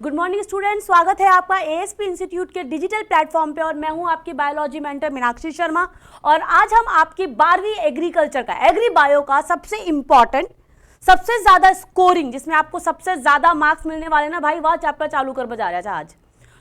Good morning student, स्वागत है आपका एएसपी इंस्टीट्यूट के डिजिटल प्लेटफॉर्म पे और मैं हूं आपकी बायोलॉजी मेंटर मीनाक्षी शर्मा। और आज हम आपकी 12वीं एग्रीकल्चर का एग्री बायो का सबसे इंपॉर्टेंट, सबसे ज्यादा स्कोरिंग, जिसमें आपको सबसे ज्यादा मार्क्स मिलने वाले ना भाई, वह चैप्टर चालू कर बजा रहा था आज।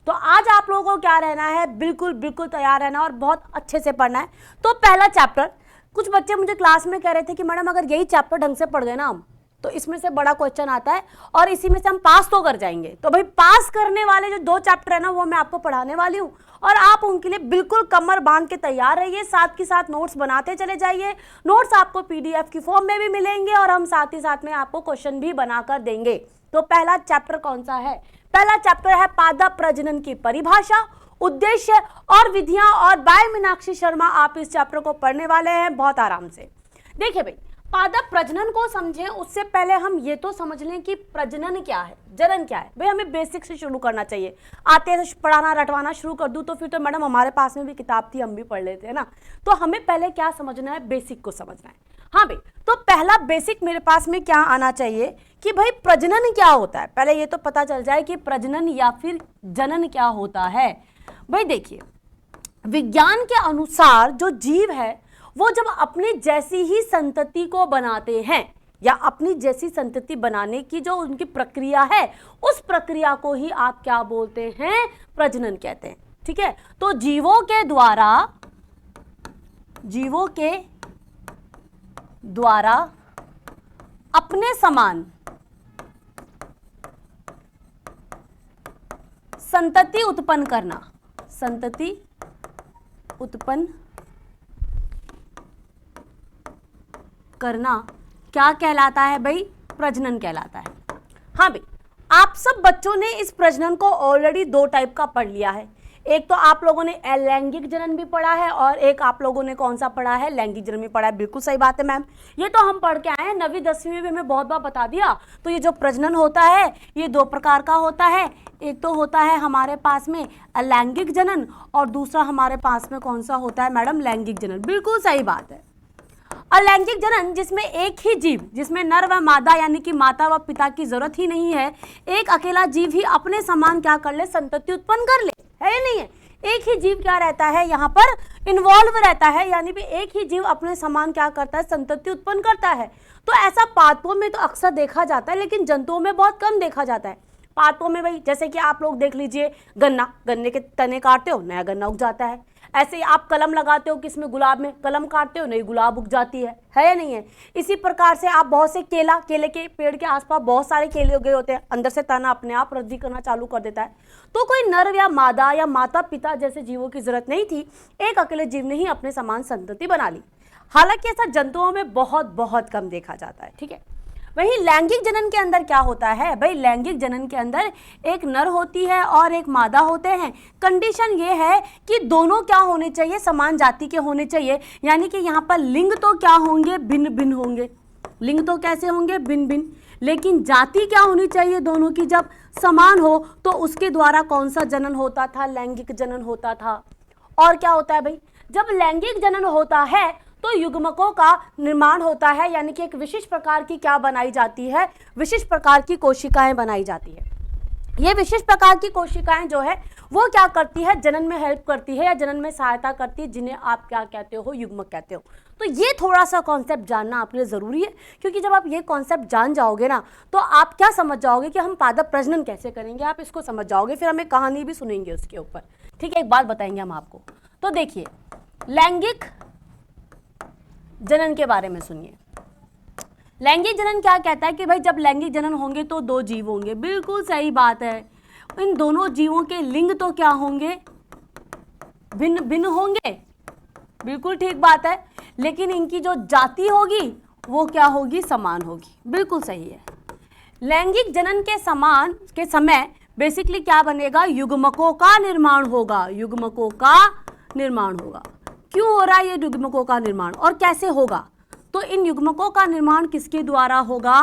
तो आज आप लोगों को क्या रहना है, बिल्कुल बिल्कुल तैयार रहना और बहुत अच्छे से पढ़ना है। तो पहला चैप्टर, कुछ बच्चे मुझे क्लास में कह रहे थे कि मैडम अगर यही चैप्टर ढंग से पढ़ गए ना हम, तो इसमें से बड़ा क्वेश्चन आता है और इसी में से हम पास तो कर जाएंगे। तो भाई पास करने वाले जो 2 चैप्टर है ना, वो मैं आपको पढ़ाने वाली हूँ और आप उनके लिए बिल्कुल कमर बांध के तैयार रहिए। साथ के साथ नोट्स बनाते चले जाइए। नोट्स आपको पीडीएफ की फॉर्म में भी मिलेंगे और हम साथ ही साथ में आपको क्वेश्चन भी बनाकर देंगे। तो पहला चैप्टर कौन सा है? पहला चैप्टर है पादप प्रजनन की परिभाषा, उद्देश्य और विधियां। और बाय मीनाक्षी शर्मा आप इस चैप्टर को पढ़ने वाले हैं बहुत आराम से। देखिए भाई, पादप प्रजनन को समझें उससे पहले हम ये तो समझ लें कि प्रजनन क्या है, जनन क्या है। भाई हमें बेसिक से शुरू करना चाहिए। आते से पढ़ाना रटवाना शुरू कर दूं तो फिर तो मैडम हमारे पास में भी किताब थी, हम भी पढ़ लेते हैं ना। तो हमें पहले क्या समझना है, बेसिक को समझना है। हाँ भाई, तो पहला बेसिक मेरे पास में क्या आना चाहिए कि भाई प्रजनन क्या होता है। पहले ये तो पता चल जाए कि प्रजनन या फिर जनन क्या होता है। भाई देखिए, विज्ञान के अनुसार जो जीव है वो जब अपनी जैसी ही संतति को बनाते हैं या अपनी जैसी संतति बनाने की जो उनकी प्रक्रिया है, उस प्रक्रिया को ही आप क्या बोलते हैं, प्रजनन कहते हैं। ठीक है, तो जीवों के द्वारा अपने समान संतति उत्पन्न करना, संतति उत्पन्न करना क्या कहलाता है भाई? प्रजनन कहलाता है। हाँ भाई, आप सब बच्चों ने इस प्रजनन को ऑलरेडी 2 टाइप का पढ़ लिया है। एक तो आप लोगों ने अलैंगिक जनन भी पढ़ा है और एक आप लोगों ने कौन सा पढ़ा है, लैंगिक जनन भी पढ़ा है। बिल्कुल सही बात है मैम, ये तो हम पढ़ के आए हैं, 9वीं 10वीं में भी हमें बहुत बार बता दिया। तो ये जो प्रजनन होता है ये 2 प्रकार का होता है। एक तो होता है हमारे पास में अलैंगिक जनन और दूसरा हमारे पास में कौन सा होता है मैडम, लैंगिक जनन। बिल्कुल सही बात है। अलैंगिक जनन जिसमें एक ही जीव, जिसमें नर व मादा यानी कि माता व पिता की जरूरत ही नहीं है, एक अकेला जीव ही अपने समान क्या कर ले, संतति उत्पन्न कर ले, है या नहीं है? एक ही जीव क्या रहता है यहाँ पर, इन्वॉल्व रहता है, यानी कि एक ही जीव अपने समान क्या करता है, संतति उत्पन्न करता है। तो ऐसा पादपों में तो अक्सर देखा जाता है, लेकिन जंतुओं में बहुत कम देखा जाता है। पादपों में भाई जैसे कि आप लोग देख लीजिए, गन्ने के तने काटते हो, नया गन्ना उग जाता है। ऐसे ही आप कलम लगाते हो, किसमें, गुलाब में, कलम काटते हो, नई गुलाब उग जाती है या नहीं है? इसी प्रकार से आप बहुत से केले के पेड़ के आसपास बहुत सारे केले उगे होते हैं, अंदर से तना अपने आप वृद्धि करना चालू कर देता है। तो कोई नर या मादा या माता पिता जैसे जीवों की जरूरत नहीं थी, एक अकेले जीव ने ही अपने समान संतति बना ली। हालांकि ऐसा जंतुओं में बहुत बहुत कम देखा जाता है। ठीक है, वहीं लैंगिक जनन के अंदर क्या होता है भाई, लैंगिक जनन के अंदर एक नर होती है और एक मादा होते हैं। कंडीशन ये है कि दोनों क्या होने चाहिए, समान जाति के होने चाहिए। यानी कि यहाँ पर लिंग तो क्या होंगे, भिन्न भिन्न होंगे। लिंग तो कैसे होंगे, भिन्न भिन्न, लेकिन जाति क्या होनी चाहिए, दोनों की जब समान हो तो उसके द्वारा कौन सा जनन होता था, लैंगिक जनन होता था। और क्या होता है भाई, जब लैंगिक जनन होता है तो युग्मकों का निर्माण होता है, यानी कि एक विशिष्ट प्रकार की क्या बनाई जाती है, विशिष्ट प्रकार की कोशिकाएं बनाई जाती है। ये विशिष्ट प्रकार की कोशिकाएं जो है वो क्या करती है, जनन में हेल्प करती है या जनन में सहायता करती है, जिन्हें आप क्या कहते हो, युग्मक कहते हो। तो ये थोड़ा सा कॉन्सेप्ट जानना आपके लिए ज़रूरी है, क्योंकि जब आप ये कॉन्सेप्ट जान जाओगे ना तो आप क्या समझ जाओगे कि हम पादप प्रजनन कैसे करेंगे, आप इसको समझ जाओगे। फिर हमें कहानी भी सुनेंगे उसके ऊपर। ठीक है, एक बात बताएंगे हम आपको। तो देखिए, लैंगिक जनन के बारे में सुनिए। लैंगिक जनन क्या कहता है कि भाई जब लैंगिक जनन होंगे तो 2 जीव होंगे। बिल्कुल सही बात है। इन दोनों जीवों के लिंग तो क्या होंगे, भिन्न भिन्न होंगे। बिल्कुल ठीक बात है, लेकिन इनकी जो जाति होगी वो क्या होगी, समान होगी। बिल्कुल सही है। लैंगिक जनन के समय बेसिकली क्या बनेगा, युग्मकों का निर्माण होगा। युग्मकों का निर्माण होगा। क्यों हो रहा है ये युग्मकों का निर्माण और कैसे होगा? तो इन युग्मकों का निर्माण किसके द्वारा होगा,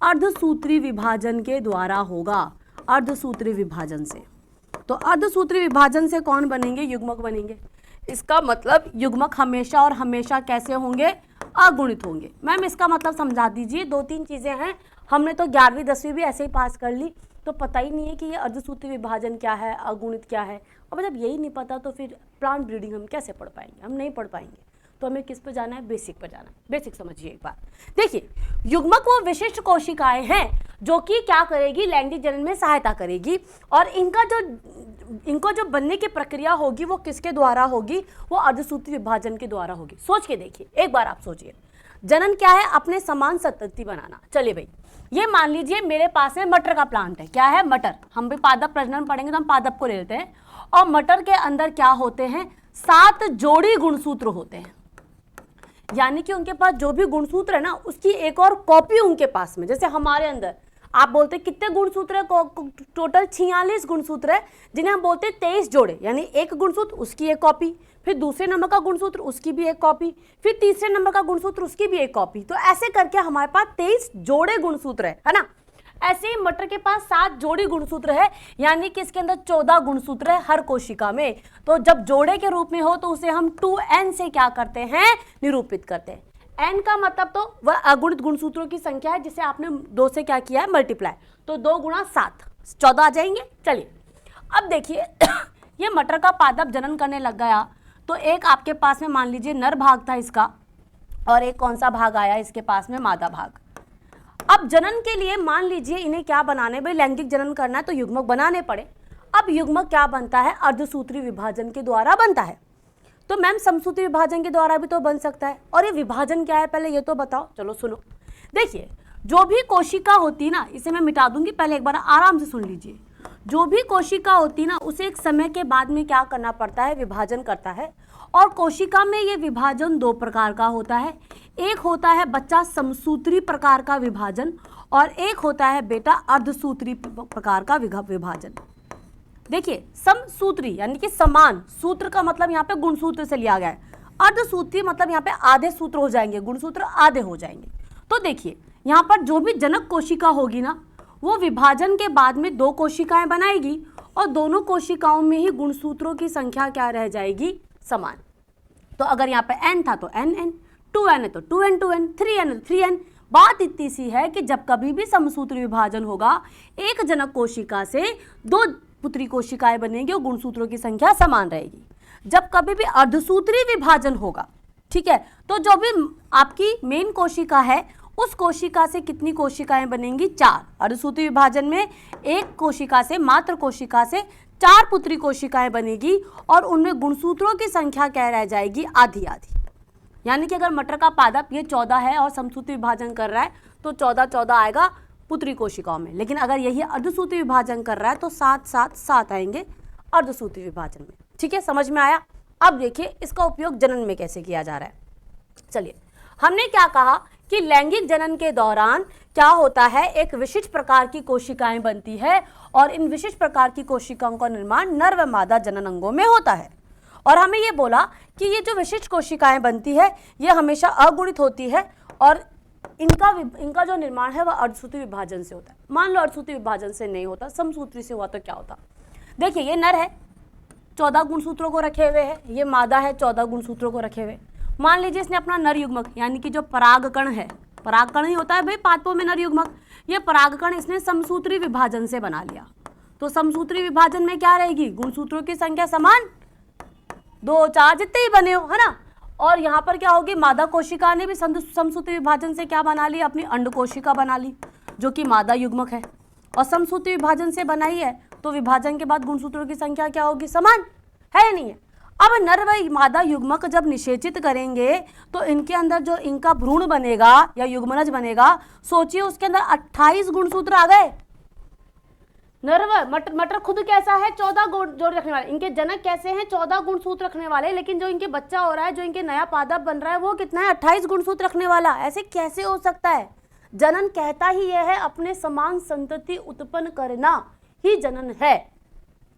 अर्धसूत्री विभाजन के द्वारा होगा। अर्धसूत्री विभाजन से। तो अर्धसूत्री विभाजन से कौन बनेंगे, युग्मक बनेंगे। इसका मतलब युग्मक हमेशा और हमेशा कैसे होंगे, अगुणित होंगे। मैम इसका मतलब समझा दीजिए। 2-3 चीजें हैं, हमने तो 11वीं 10वीं भी ऐसे ही पास कर ली। तो पता ही नहीं है कि ये अर्धसूत्रीय विभाजन क्या है, अगुणित क्या है। और जब यही नहीं पता तो फिर प्लांट ब्रीडिंग हम कैसे पढ़ पाएंगे, हम नहीं पढ़ पाएंगे। तो हमें किस पर जाना है, बेसिक पर जाना है। बेसिक समझिए एक बार। देखिए, युग्मक वो विशिष्ट कोशिकाएं हैं जो कि क्या करेगी, लैंगिक जनन में सहायता करेगी, और इनको जो बनने की प्रक्रिया होगी वो किसके द्वारा होगी, वो अर्धसूत्रीय विभाजन के द्वारा होगी। सोच के देखिए एक बार, आप सोचिए, जनन क्या है, अपने समान संतति बनाना। चलिए भाई, ये मान लीजिए मेरे पास में मटर का प्लांट है। क्या है, मटर। हम भी पादप प्रजनन पढ़ेंगे तो हम पादप को ले लेते हैं। और मटर के अंदर क्या होते हैं, 7 जोड़ी गुणसूत्र होते हैं। यानी कि उनके पास जो भी गुणसूत्र है ना, उसकी एक और कॉपी उनके पास में। जैसे हमारे अंदर आप बोलते हैं कितने गुणसूत्र है, टोटल 46 गुणसूत्र है, जिन्हें हम बोलते हैं 23 जोड़े। यानी एक गुणसूत्र उसकी एक कॉपी, फिर दूसरे नंबर का गुणसूत्र उसकी भी एक कॉपी, फिर तीसरे नंबर का गुणसूत्र उसकी भी एक कॉपी। तो ऐसे करके हमारे पास 23 जोड़े गुणसूत्र है ना। ऐसे ही मटर के पास 7 जोड़ी गुणसूत्र है, यानी कि इसके अंदर 14 गुणसूत्र है हर कोशिका में। तो जब जोड़े के रूप में हो तो उसे हम 2n से क्या करते हैं, निरूपित करते हैं। n का मतलब तो वह अगुणित गुणसूत्रों की संख्या है जिसे आपने 2 से क्या किया है, मल्टीप्लाई। तो 2 गुणा 7, 14 आ जाएंगे। चलिए अब देखिए ये मटर का पादप जनन करने लग गया, तो एक आपके पास में मान लीजिए नर भाग था इसका, और एक कौन सा भाग आया इसके पास में, मादा भाग। अब जनन के लिए मान लीजिए इन्हें क्या बनाने, भाई लैंगिक जनन करना है तो युग्मक बनाने पड़े। अब युग्मक क्या बनता है, अर्धसूत्री विभाजन के द्वारा बनता है। तो मैम समसूत्री विभाजन के द्वारा भी तो बन सकता है। और ये विभाजन क्या है पहले ये तो बताओ। चलो सुनो, देखिए जो भी कोशिका होती है ना, इसे मैं मिटा दूंगी, पहले एक बार आराम से सुन लीजिए। जो भी कोशिका होती है ना, उसे एक समय के बाद में क्या करना पड़ता है, विभाजन करता है। और कोशिका में ये विभाजन 2 प्रकार का होता है। एक होता है बच्चा समसूत्री प्रकार का विभाजन, और एक होता है बेटा अर्धसूत्री प्रकार का विभाजन। देखिए समसूत्री यानी कि समान, सूत्र का मतलब यहाँ पे गुणसूत्र से लिया गया है। अर्धसूत्री मतलब यहाँ पे आधे सूत्र हो जाएंगे, गुणसूत्र आधे हो जाएंगे। तो देखिए यहाँ पर जो भी जनक कोशिका होगी ना, वो विभाजन के बाद में 2 कोशिकाएं बनाएगी, और दोनों कोशिकाओं में ही गुणसूत्रों की संख्या क्या रह जाएगी, समान। तो अगर यहाँ पे n था तो n, 2n है तो 2n, 3n है तो 3n। बात इतनी सी है कि जब कभी भी समसूत्री विभाजन होगा, एक जनक कोशिका से 2 पुत्री कोशिकाएं बनेंगी और गुणसूत्रों की संख्या समान रहेगी। जब कभी भी अर्धसूत्री विभाजन होगा, ठीक है, तो जो भी आपकी मेन कोशिका है उस कोशिका से कितनी कोशिकाएं बनेंगी, 4। अर्धसूत्री विभाजन में एक कोशिका से, मात्र कोशिका से 4 पुत्री कोशिकाएं बनेगी, और उनमें गुणसूत्रों की संख्या क्या रह जाएगी, आधी आधी। यानी कि अगर मटर का पादप ये 14 है और समसूत्री विभाजन कर रहा है तो 14 आएगा पुत्री कोशिकाओं में। लेकिन अगर यही अर्धसूत्री विभाजन कर रहा है तो 7 आएंगे अर्धसूत्री विभाजन में। ठीक है, समझ में आया। अब देखिए इसका उपयोग जनन में कैसे किया जा रहा है। चलिए, हमने क्या कहा कि लैंगिक जनन के दौरान क्या होता है, एक विशिष्ट प्रकार की कोशिकाएं बनती है, और इन विशिष्ट प्रकार की कोशिकाओं का निर्माण नर व मादा जनन अंगों में होता है। और हमें ये बोला कि ये जो विशिष्ट कोशिकाएं बनती है ये हमेशा अगुणित होती है, और इनका जो निर्माण है वह अर्धसूत्री विभाजन से होता है। मान लो अर्धसूत्री विभाजन से नहीं होता, समसूत्री से हुआ तो क्या होता। देखिए ये नर है, 14 गुणसूत्रों को रखे हुए है, ये मादा है, 14 गुणसूत्रों को रखे हुए। मान लीजिए इसने अपना नर युग्मक यानी कि जो परागकण है, परागकण ही होता है भाई पादपों में नर युग्मक, ये परागकण इसने समसूत्री विभाजन से बना लिया। तो समसूत्री विभाजन में क्या रहेगी, गुणसूत्रों की संख्या समान, 2 4 जितने ही बने हो, है ना। और यहाँ पर क्या होगी, मादा कोशिका ने भी समसूत्री विभाजन से क्या बना ली, अपनी अंड कोशिका बना ली, जो कि मादा युग्मक है, और समसूत्री विभाजन से बनाई है। तो विभाजन के बाद गुणसूत्रों की संख्या क्या होगी, समान है या नहीं है। अब नर व मादा युग्मक जब निषेचित करेंगे तो इनके अंदर जो इनका भ्रूण बनेगा या युग्मनज बनेगा, सोचिए उसके अंदर 28 गुणसूत्र आ गए। नर व मटर खुद कैसा है, 14 जोड़ रखने वाले, इनके जनक कैसे हैं, 14 गुणसूत्र रखने वाले, लेकिन जो इनके बच्चा हो रहा है, जो इनके नया पादप बन रहा है, वो कितना है, 28 गुणसूत्र रखने वाला। ऐसे कैसे हो सकता है। जनन कहता ही यह है अपने समान संतति उत्पन्न करना ही जनन है,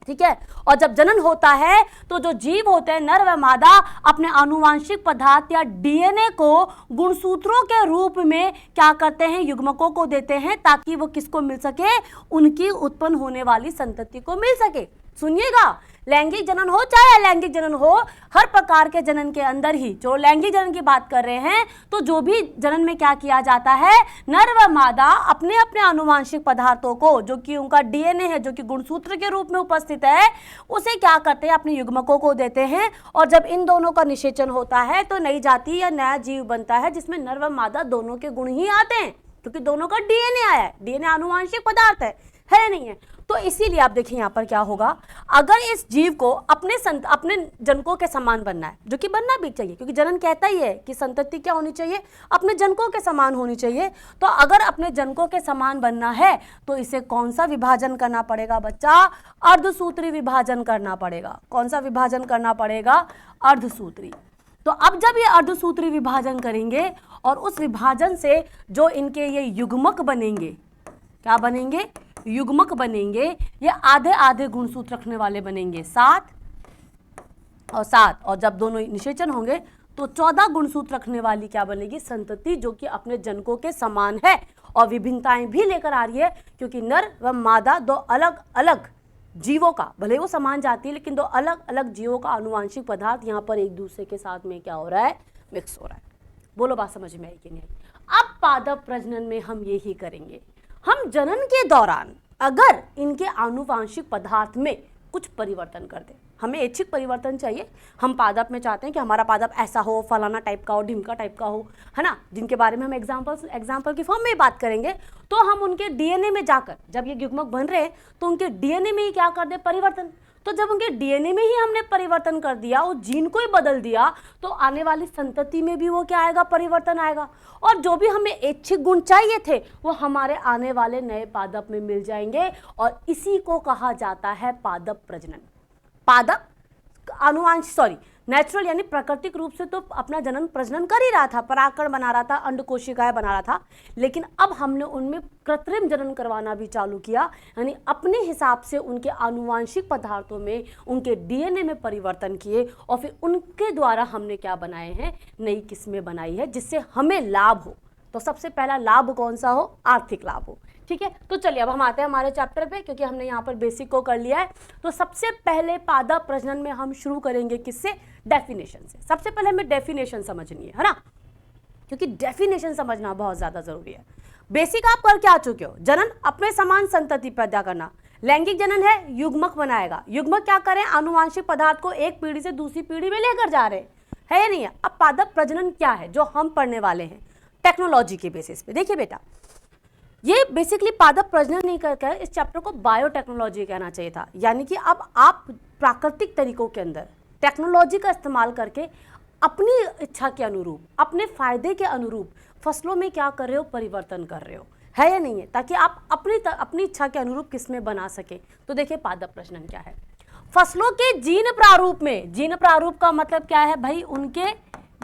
ठीक है। और जब जनन होता है तो जो जीव होते हैं नर व मादा अपने आनुवांशिक पदार्थ या डीएनए को गुणसूत्रों के रूप में क्या करते हैं, युग्मकों को देते हैं, ताकि वो किसको मिल सके, उनकी उत्पन्न होने वाली संतति को मिल सके। सुनिएगा, लैंगिक जनन हो चाहे अलैंगिक जनन हो, हर प्रकार के जनन के अंदर ही, जो लैंगिक जनन की बात कर रहे हैं, तो जो भी जनन में क्या किया जाता है, नर व मादा अपने अपने आनुवांशिक पदार्थों को, जो कि उनका डीएनए है, जो कि गुणसूत्र के रूप में उपस्थित है, उसे क्या करते हैं, अपने युग्मकों को देते हैं। और जब इन दोनों का निषेचन होता है तो नई जाति या नया जीव बनता है, जिसमें नर व मादा दोनों के गुण ही आते हैं, क्योंकि दोनों का डीएनए आया है। डीएनए आनुवांशिक पदार्थ है नहीं है? तो इसीलिए आप देखिए यहाँ पर क्या होगा, अगर इस जीव को अपने जनकों के समान बनना है, जो कि बनना भी चाहिए, क्योंकि जनन कहता ही है कि संतति क्या होनी चाहिए, अपने जनकों के समान होनी चाहिए। तो अगर अपने जनकों के समान बनना है तो इसे कौन सा विभाजन करना पड़ेगा बच्चा? अर्धसूत्री विभाजन करना पड़ेगा। कौन सा विभाजन करना पड़ेगा? अर्धसूत्री। तो अब जब ये अर्धसूत्री विभाजन करेंगे और उस विभाजन से जो इनके ये युग्मक बनेंगे, क्या बनेंगे? युग्मक बनेंगे। ये आधे आधे गुणसूत्र रखने वाले बनेंगे, 7 और 7, और जब दोनों निषेचन होंगे तो 14 गुणसूत्र रखने वाली क्या बनेगी? संतति, जो कि अपने जनकों के समान है और विभिन्नताएं भी लेकर आ रही है, क्योंकि नर व मादा दो अलग अलग जीवों का, भले वो समान जाती है, लेकिन दो अलग अलग जीवों का आनुवांशिक पदार्थ यहाँ पर एक दूसरे के साथ में क्या हो रहा है? मिक्स हो रहा है। बोलो बात समझ में आई कि नहीं? अब पादप प्रजनन में हम यही करेंगे। हम जनन के दौरान अगर इनके आनुवांशिक पदार्थ में कुछ परिवर्तन कर दें, हमें ऐच्छिक परिवर्तन चाहिए, हम पादप में चाहते हैं कि हमारा पादप ऐसा हो, फलाना टाइप का हो, ढिमका टाइप का हो, है ना, जिनके बारे में हम एग्जाम्पल की फॉर्म में बात करेंगे, तो हम उनके डीएनए में जाकर, जब ये युग्मक बन रहे हैं तो उनके डीएनए में ही क्या कर दे? परिवर्तन। तो जब उनके डीएनए में ही हमने परिवर्तन कर दिया, उस जीन को ही बदल दिया, तो आने वाली संतति में भी वो क्या आएगा? परिवर्तन आएगा। और जो भी हमें ऐच्छिक गुण चाहिए थे वो हमारे आने वाले नए पादप में मिल जाएंगे, और इसी को कहा जाता है पादप प्रजनन। पादप नेचुरल यानी प्राकृतिक रूप से तो अपना जनन प्रजनन कर ही रहा था, परागकण बना रहा था, अंड कोशिकाएं बना रहा था, लेकिन अब हमने उनमें कृत्रिम जनन करवाना भी चालू किया, यानी अपने हिसाब से उनके आनुवांशिक पदार्थों में, उनके डीएनए में परिवर्तन किए, और फिर उनके द्वारा हमने क्या बनाए हैं? नई किस्में बनाई है, जिससे हमें लाभ हो। तो सबसे पहला लाभ कौन सा हो? आर्थिक लाभ हो। ठीक है, तो चलिए अब हम आते हैं हमारे चैप्टर पे, क्योंकि हमने यहाँ पर बेसिक को कर लिया है। तो सबसे पहले पादप प्रजनन में हम शुरू करेंगे किससे? डेफिनेशन से। सबसे पहले हमें डेफिनेशन समझनी है ना, क्योंकि डेफिनेशन समझना बहुत ज्यादा जरूरी है। बेसिक आप कर क्या चुके हो? जनन, अपने समान संतति पैदा करना। लैंगिक जनन है, युग्मक बनाएगा। युग्मक क्या करें? आनुवांशिक पदार्थ को एक पीढ़ी से दूसरी पीढ़ी में लेकर जा रहे हैं, है या नहीं है? अब पादप प्रजनन क्या है जो हम पढ़ने वाले हैं टेक्नोलॉजी के बेसिस पे? देखिए बेटा, ये बेसिकली पादप प्रजनन नहीं करके इस चैप्टर को बायोटेक्नोलॉजी कहना चाहिए था। यानी कि अब आप प्राकृतिक तरीकों के अंदर टेक्नोलॉजी का इस्तेमाल करके अपनी इच्छा के अनुरूप, अपने फायदे के अनुरूप फसलों में क्या कर रहे हो? परिवर्तन कर रहे हो, है या नहीं है? ताकि आप अपनी इच्छा के अनुरूप किस्में बना सके। तो देखिए पादप प्रजनन क्या है। फसलों के जीन प्रारूप में, जीन प्रारूप का मतलब क्या है भाई? उनके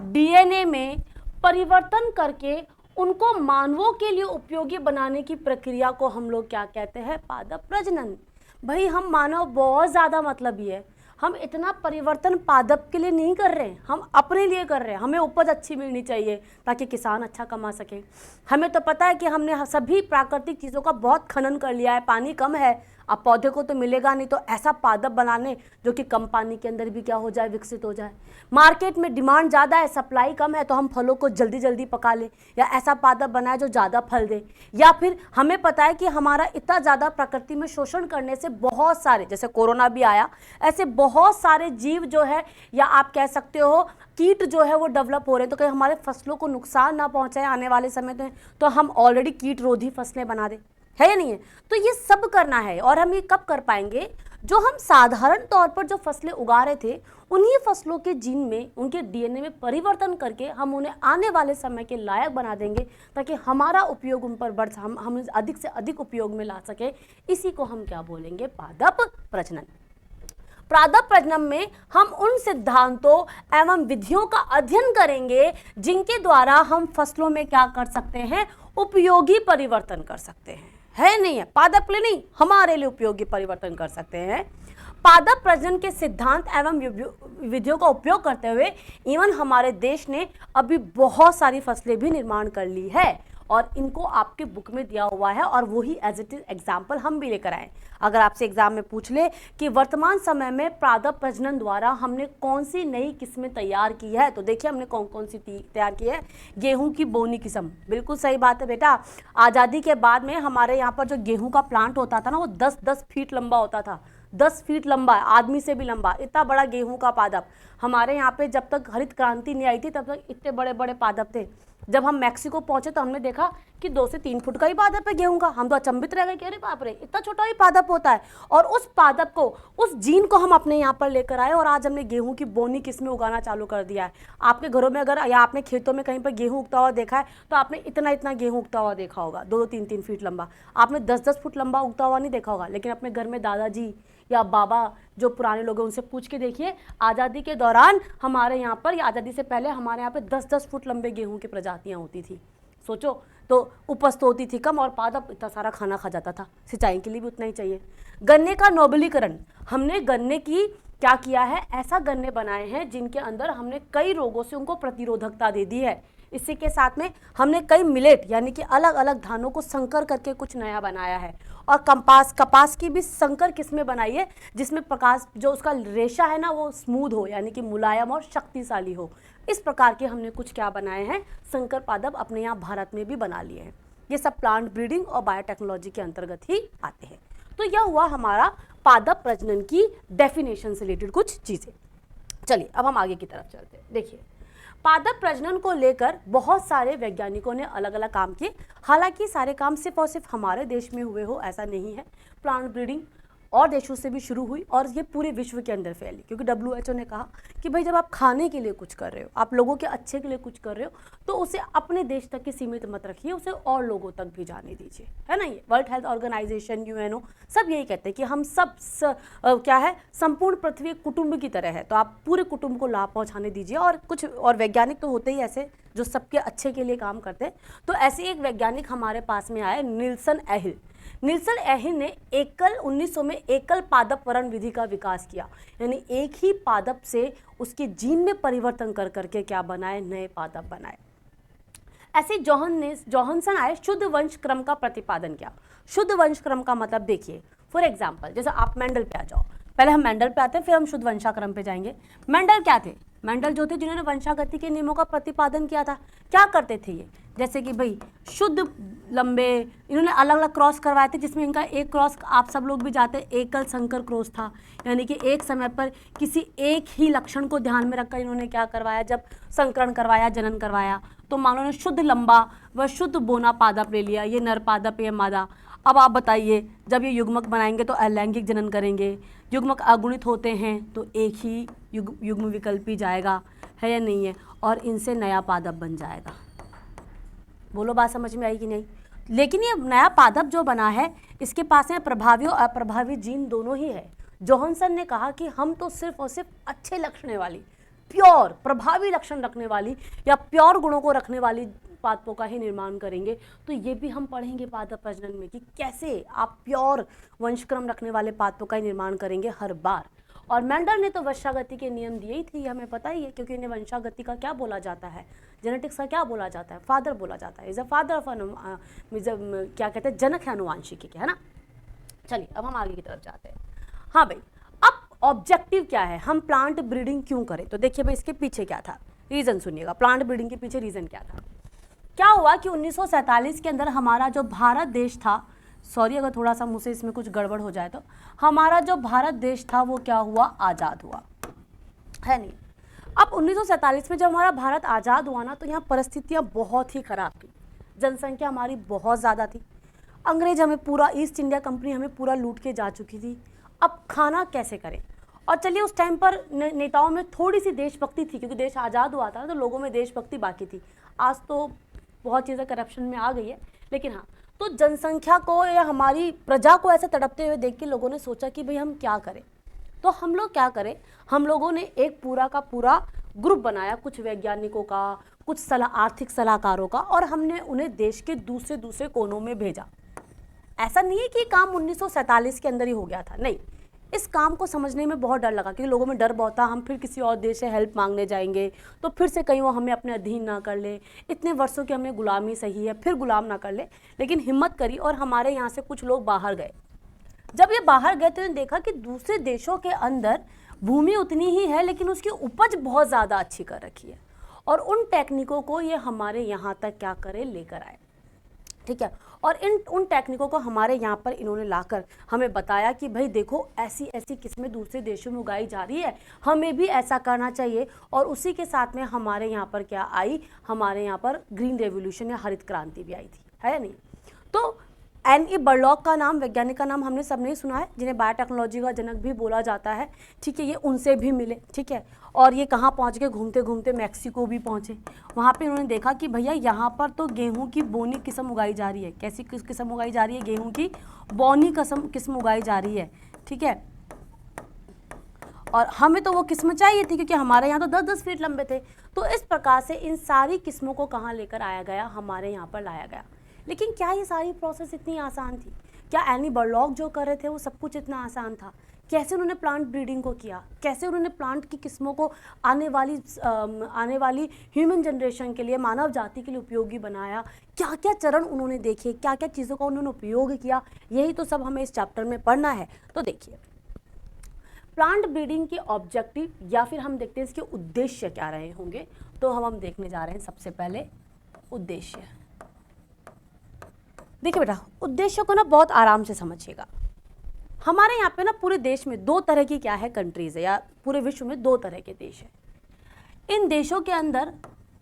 डीएनए में परिवर्तन करके उनको मानवों के लिए उपयोगी बनाने की प्रक्रिया को हम लोग क्या कहते हैं? पादप प्रजनन। भाई हम मानव बहुत ज़्यादा मतलब ये है, हम इतना परिवर्तन पादप के लिए नहीं कर रहे हैं, हम अपने लिए कर रहे हैं। हमें उपज अच्छी मिलनी चाहिए ताकि किसान अच्छा कमा सके। हमें तो पता है कि हमने सभी प्राकृतिक चीज़ों का बहुत खनन कर लिया है, पानी कम है, अब पौधे को तो मिलेगा नहीं, तो ऐसा पादप बनाने जो कि कम पानी के अंदर भी क्या हो जाए? विकसित हो जाए। मार्केट में डिमांड ज़्यादा है, सप्लाई कम है, तो हम फलों को जल्दी जल्दी पका लें, या ऐसा पादप बनाए जो ज़्यादा फल दे। या फिर हमें पता है कि हमारा इतना ज़्यादा प्रकृति में शोषण करने से बहुत सारे, जैसे कोरोना भी आया, ऐसे बहुत सारे जीव जो है, या आप कह सकते हो कीट जो है वो डेवलप हो रहे हैं, तो कहीं हमारे फसलों को नुकसान ना पहुँचाए आने वाले समय में, तो हम ऑलरेडी कीट रोधी फसलें बना दें, है या नहीं है? तो ये सब करना है। और हम ये कब कर पाएंगे? जो हम साधारण तौर पर जो फसलें उगा रहे थे, उन्हीं फसलों के जीन में, उनके डीएनए में परिवर्तन करके हम उन्हें आने वाले समय के लायक बना देंगे, ताकि हमारा उपयोग उन पर बढ़, हम अधिक से अधिक उपयोग में ला सके। इसी को हम क्या बोलेंगे? पादप प्रजनन। पादप प्रजनन में हम उन सिद्धांतों एवं विधियों का अध्ययन करेंगे जिनके द्वारा हम फसलों में क्या कर सकते हैं? उपयोगी परिवर्तन कर सकते हैं, है नहीं है? पादप के लिए नहीं, हमारे लिए उपयोगी परिवर्तन कर सकते हैं। पादप प्रजनन के सिद्धांत एवं विधियों का उपयोग करते हुए इवन हमारे देश ने अभी बहुत सारी फसलें भी निर्माण कर ली है, और इनको आपके बुक में दिया हुआ है और वही एज इट इज एग्जाम्पल हम भी लेकर आए। अगर आपसे एग्जाम में पूछ ले कि वर्तमान समय में पादप प्रजनन द्वारा हमने कौन सी नई किस्में तैयार की है, तो देखिए हमने कौन कौन सी तैयार की है। गेहूं की बोनी किस्म, बिल्कुल सही बात है बेटा। आज़ादी के बाद में हमारे यहाँ पर जो गेहूं का प्लांट होता था ना, वो 10-10 फीट लंबा होता था, 10 फीट लंबा, आदमी से भी लंबा, इतना बड़ा गेहूं का पादप। हमारे यहाँ पे जब तक हरित क्रांति नहीं आई थी तब तक इतने बड़े बड़े पादप थे। जब हम मैक्सिको पहुंचे तो हमने देखा कि 2 से 3 फुट का ही पादप है गेहूं का। हम तो अचंभित रह गए कि अरे बाप रे, इतना छोटा ही पादप होता है। और उस पादप को, उस जीन को हम अपने यहाँ पर लेकर आए और आज हमने गेहूं की बोनी किस्में उगाना चालू कर दिया है। आपके घरों में अगर या आपने खेतों में कहीं पर गेहूं उगता हुआ देखा है तो आपने इतना इतना गेहूं उगता हुआ देखा होगा, 2-3 फीट लंबा। आपने 10-10 फुट लंबा उगता हुआ नहीं देखा होगा, लेकिन अपने घर में दादाजी या बाबा जो पुराने लोग हैं उनसे पूछ के देखिए, आज़ादी के दौरान हमारे यहाँ पर या आज़ादी से पहले हमारे यहाँ पे 10-10 फुट लंबे गेहूं की प्रजातियाँ होती थी। सोचो, तो उपज तो होती थी कम और पादप इतना सारा खाना खा जाता था, सिंचाई के लिए भी उतना ही चाहिए। गन्ने का नोबलीकरण, हमने गन्ने की क्या किया है, ऐसा गन्ने बनाए हैं जिनके अंदर हमने कई रोगों से उनको प्रतिरोधकता दे दी है। इसी के साथ में हमने कई मिलेट यानी कि अलग अलग धानों को संकर करके कुछ नया बनाया है। और कपास की भी संकर किस्में बनाई है जिसमें प्रकाश जो उसका रेशा है ना वो स्मूथ हो, यानी कि मुलायम और शक्तिशाली हो। इस प्रकार के हमने कुछ क्या बनाए हैं, संकर पादप अपने यहाँ भारत में भी बना लिए हैं। ये सब प्लांट ब्रीडिंग और बायोटेक्नोलॉजी के अंतर्गत ही आते हैं। तो यह हुआ हमारा पादप प्रजनन की डेफिनेशन से रिलेटेड कुछ चीज़ें। चलिए अब हम आगे की तरफ चलते हैं। देखिए, पादप प्रजनन को लेकर बहुत सारे वैज्ञानिकों ने अलग अलग काम किए। हालांकि सारे काम सिर्फ और सिर्फ हमारे देश में हुए हो ऐसा नहीं है। प्लांट ब्रीडिंग और देशों से भी शुरू हुई और ये पूरे विश्व के अंदर फैली, क्योंकि WHO ने कहा कि भाई जब आप खाने के लिए कुछ कर रहे हो, आप लोगों के अच्छे के लिए कुछ कर रहे हो, तो उसे अपने देश तक ही सीमित मत रखिए, उसे और लोगों तक भी जाने दीजिए, है ना। ये वर्ल्ड हेल्थ ऑर्गेनाइजेशन, UNO सब यही कहते हैं कि हम सब क्या है, संपूर्ण पृथ्वी एक कुटुंब की तरह है, तो आप पूरे कुटुंब को लाभ पहुँचाने दीजिए। और कुछ और वैज्ञानिक तो होते ही ऐसे जो सबके अच्छे के लिए काम करते हैं। तो ऐसे एक वैज्ञानिक हमारे पास में आए, निल्सन एहिल। निल्सन एहिल ने 1900 में एकल पादप वरण विधि का विकास किया, यानी एक ही पादप से उसके जीन में परिवर्तन कर करके क्या बनाए, नए पादप बनाए। ऐसे जोहानसन आए, शुद्ध वंश क्रम का प्रतिपादन किया। शुद्ध वंश क्रम का मतलब देखिए, फॉर एग्जाम्पल जैसे आप मेंडल पे आ जाओ, पहले हम मेंडल पे आते हैं फिर हम शुद्ध वंशाक्रम पे जाएंगे। मेंडल क्या थे, मेंडल जो थे जिन्होंने वंशागति के नियमों का प्रतिपादन किया था। क्या करते थे ये, जैसे कि भाई शुद्ध लंबे, इन्होंने अलग अलग क्रॉस करवाए थे, जिसमें इनका एक क्रॉस आप सब लोग भी जाते एकल संकर क्रॉस था, यानी कि एक समय पर किसी एक ही लक्षण को ध्यान में रखकर इन्होंने क्या करवाया, जब संकरण करवाया, जनन करवाया, तो मान लो शुद्ध लंबा व शुद्ध बोना पादप ले लिया, ये नर पादप, ये मादा। अब आप बताइए, जब ये युग्मक बनाएंगे तो अलैंगिक जनन करेंगे, युग्मक अगुणित होते हैं तो एक ही युग्म विकल्पी जाएगा, है या नहीं है, और इनसे नया पादप बन जाएगा। बोलो बात समझ में आई कि नहीं। लेकिन ये नया पादप जो बना है इसके पास में प्रभावी और अप्रभावी जीन दोनों ही है। जोहानसन ने कहा कि हम तो सिर्फ और सिर्फ अच्छे लक्षण वाली, प्योर प्रभावी लक्षण रखने वाली या प्योर गुणों को रखने वाली पादपों का ही निर्माण करेंगे। तो ये भी हम पढ़ेंगे पादप प्रजनन में कि कैसे आप प्योर वंशक्रम रखने वाले पादपों का ही निर्माण करेंगे हर बार। और मेंडल ने तो वंशागति के नियम दिए ही थे, हमें पता ही है, क्योंकि इन्हें वंशागति का क्या बोला जाता है, जेनेटिक्स का क्या बोला जाता है, फादर बोला जाता है, इज अ फादर ऑफ क्या कहते हैं, जनक है अनुवांशिकी के, है ना। चलिए अब हम आगे की तरफ जाते हैं। हाँ भाई, अब ऑब्जेक्टिव क्या है, हम प्लांट ब्रीडिंग क्यों करें, तो देखिए भाई इसके पीछे क्या था, रीज़न सुनिएगा। प्लांट ब्रीडिंग के पीछे रीज़न क्या था। क्या हुआ कि 1947 के अंदर हमारा जो भारत देश था, सॉरी अगर थोड़ा सा मुझसे इसमें कुछ गड़बड़ हो जाए, तो हमारा जो भारत देश था वो क्या हुआ, आज़ाद हुआ, है नहीं। अब 1947 में जब हमारा भारत आज़ाद हुआ ना, तो यहाँ परिस्थितियाँ बहुत ही ख़राब थी। जनसंख्या हमारी बहुत ज़्यादा थी, अंग्रेज हमें पूरा, ईस्ट इंडिया कंपनी हमें पूरा लूट के जा चुकी थी। अब खाना कैसे करें। और चलिए उस टाइम पर नेताओं में थोड़ी सी देशभक्ति थी, क्योंकि देश आज़ाद हुआ था तो लोगों में देशभक्ति बाकी थी। आज तो बहुत चीज़ें करप्शन में आ गई है, लेकिन हाँ, तो जनसंख्या को या हमारी प्रजा को ऐसे तड़पते हुए देख के लोगों ने सोचा कि भाई हम क्या करें। तो हम लोग क्या करें, हम लोगों ने एक पूरा का पूरा ग्रुप बनाया, कुछ वैज्ञानिकों का, कुछ आर्थिक सलाहकारों का, और हमने उन्हें देश के दूसरे दूसरे कोनों में भेजा। ऐसा नहीं है कि काम 1947 के अंदर ही हो गया था, नहीं, इस काम को समझने में बहुत डर लगा, क्योंकि लोगों में डर बहुत था, हम फिर किसी और देश से हेल्प मांगने जाएंगे तो फिर से कहीं वो हमें अपने अधीन ना कर ले, इतने वर्षों की हमने गुलामी सही है, फिर गुलाम ना कर ले। लेकिन हिम्मत करी और हमारे यहाँ से कुछ लोग बाहर गए। जब ये बाहर गए तो देखा कि दूसरे देशों के अंदर भूमि उतनी ही है लेकिन उसकी उपज बहुत ज़्यादा अच्छी कर रखी है, और उन टेक्निकों को ये हमारे यहाँ तक क्या करे, लेकर आए। ठीक है, और उन टेक्निकों को हमारे यहाँ पर इन्होंने लाकर हमें बताया कि भाई देखो ऐसी ऐसी किस्में दूसरे देशों में उगाई जा रही है, हमें भी ऐसा करना चाहिए। और उसी के साथ में हमारे यहाँ पर क्या आई, हमारे यहाँ पर ग्रीन रेवोल्यूशन या हरित क्रांति भी आई थी, है नहीं। तो एन.ई. बर्लॉग का नाम, वैज्ञानिक का नाम हमने सबने ही सुना है, जिन्हें बायोटेक्नोलॉजी का जनक भी बोला जाता है। ठीक है, ये उनसे भी मिले। ठीक है, और ये कहाँ पहुँच गए, घूमते घूमते मैक्सिको भी पहुँचे। वहाँ पे उन्होंने देखा कि भैया यहाँ पर तो गेहूं की बोनी किस्म उगाई जा रही है। कैसी किस्म उगाई जा रही है, गेहूं की बोनी किस्म उगाई जा रही है। ठीक है, और हमें तो वो किस्म चाहिए थी क्योंकि हमारे यहाँ तो 10-10 फीट लंबे थे। तो इस प्रकार से इन सारी किस्मों को कहाँ लेकर आया गया, हमारे यहाँ पर लाया गया। लेकिन क्या ये सारी प्रोसेस इतनी आसान थी? क्या एनी बर्लॉग जो कर रहे थे वो सब कुछ इतना आसान था? कैसे उन्होंने प्लांट ब्रीडिंग को किया, कैसे उन्होंने प्लांट की किस्मों को आने वाली ह्यूमन जनरेशन के लिए, मानव जाति के लिए उपयोगी बनाया, क्या क्या चरण उन्होंने देखे, क्या क्या चीज़ों का उन्होंने उपयोग किया, यही तो सब हमें इस चैप्टर में पढ़ना है। तो देखिए, प्लांट ब्रीडिंग के ऑब्जेक्टिव या फिर हम देखते हैं इसके उद्देश्य क्या रहे होंगे। तो हम देखने जा रहे हैं सबसे पहले उद्देश्य। देखिए बेटा, उद्देश्य को ना बहुत आराम से समझिएगा। हमारे यहाँ पे ना पूरे देश में 2 तरह की क्या है कंट्रीज है, या पूरे विश्व में 2 तरह के देश हैं। इन देशों के अंदर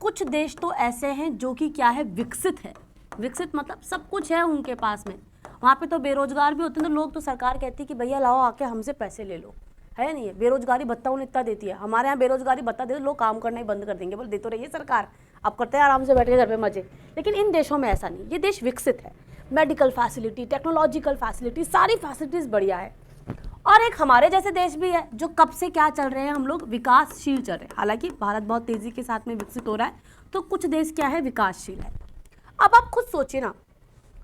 कुछ देश तो ऐसे हैं जो कि क्या है, विकसित है। विकसित मतलब सब कुछ है उनके पास में, वहाँ पे तो बेरोजगार भी होते हैं। तो लोग तो सरकार कहती है कि भैया लाओ आके हमसे पैसे ले लो, है नहीं है। बेरोजगारी भत्ता उन्हें इतना देती है। हमारे यहाँ बेरोजगारी भत्ता दे, लोग काम करना ही बंद कर देंगे, बोले दे तो रही है सरकार, आप करते हैं आराम से बैठ के घर पे मजे। लेकिन इन देशों में ऐसा नहीं, ये देश विकसित है, मेडिकल फैसिलिटी, टेक्नोलॉजिकल फैसिलिटी, सारी फैसिलिटीज़ बढ़िया है। और एक हमारे जैसे देश भी है जो कब से क्या चल रहे हैं, हम लोग विकासशील चल रहे हैं। हालांकि भारत बहुत तेज़ी के साथ में विकसित हो रहा है, तो कुछ देश क्या है, विकासशील है। अब आप खुद सोचिए ना,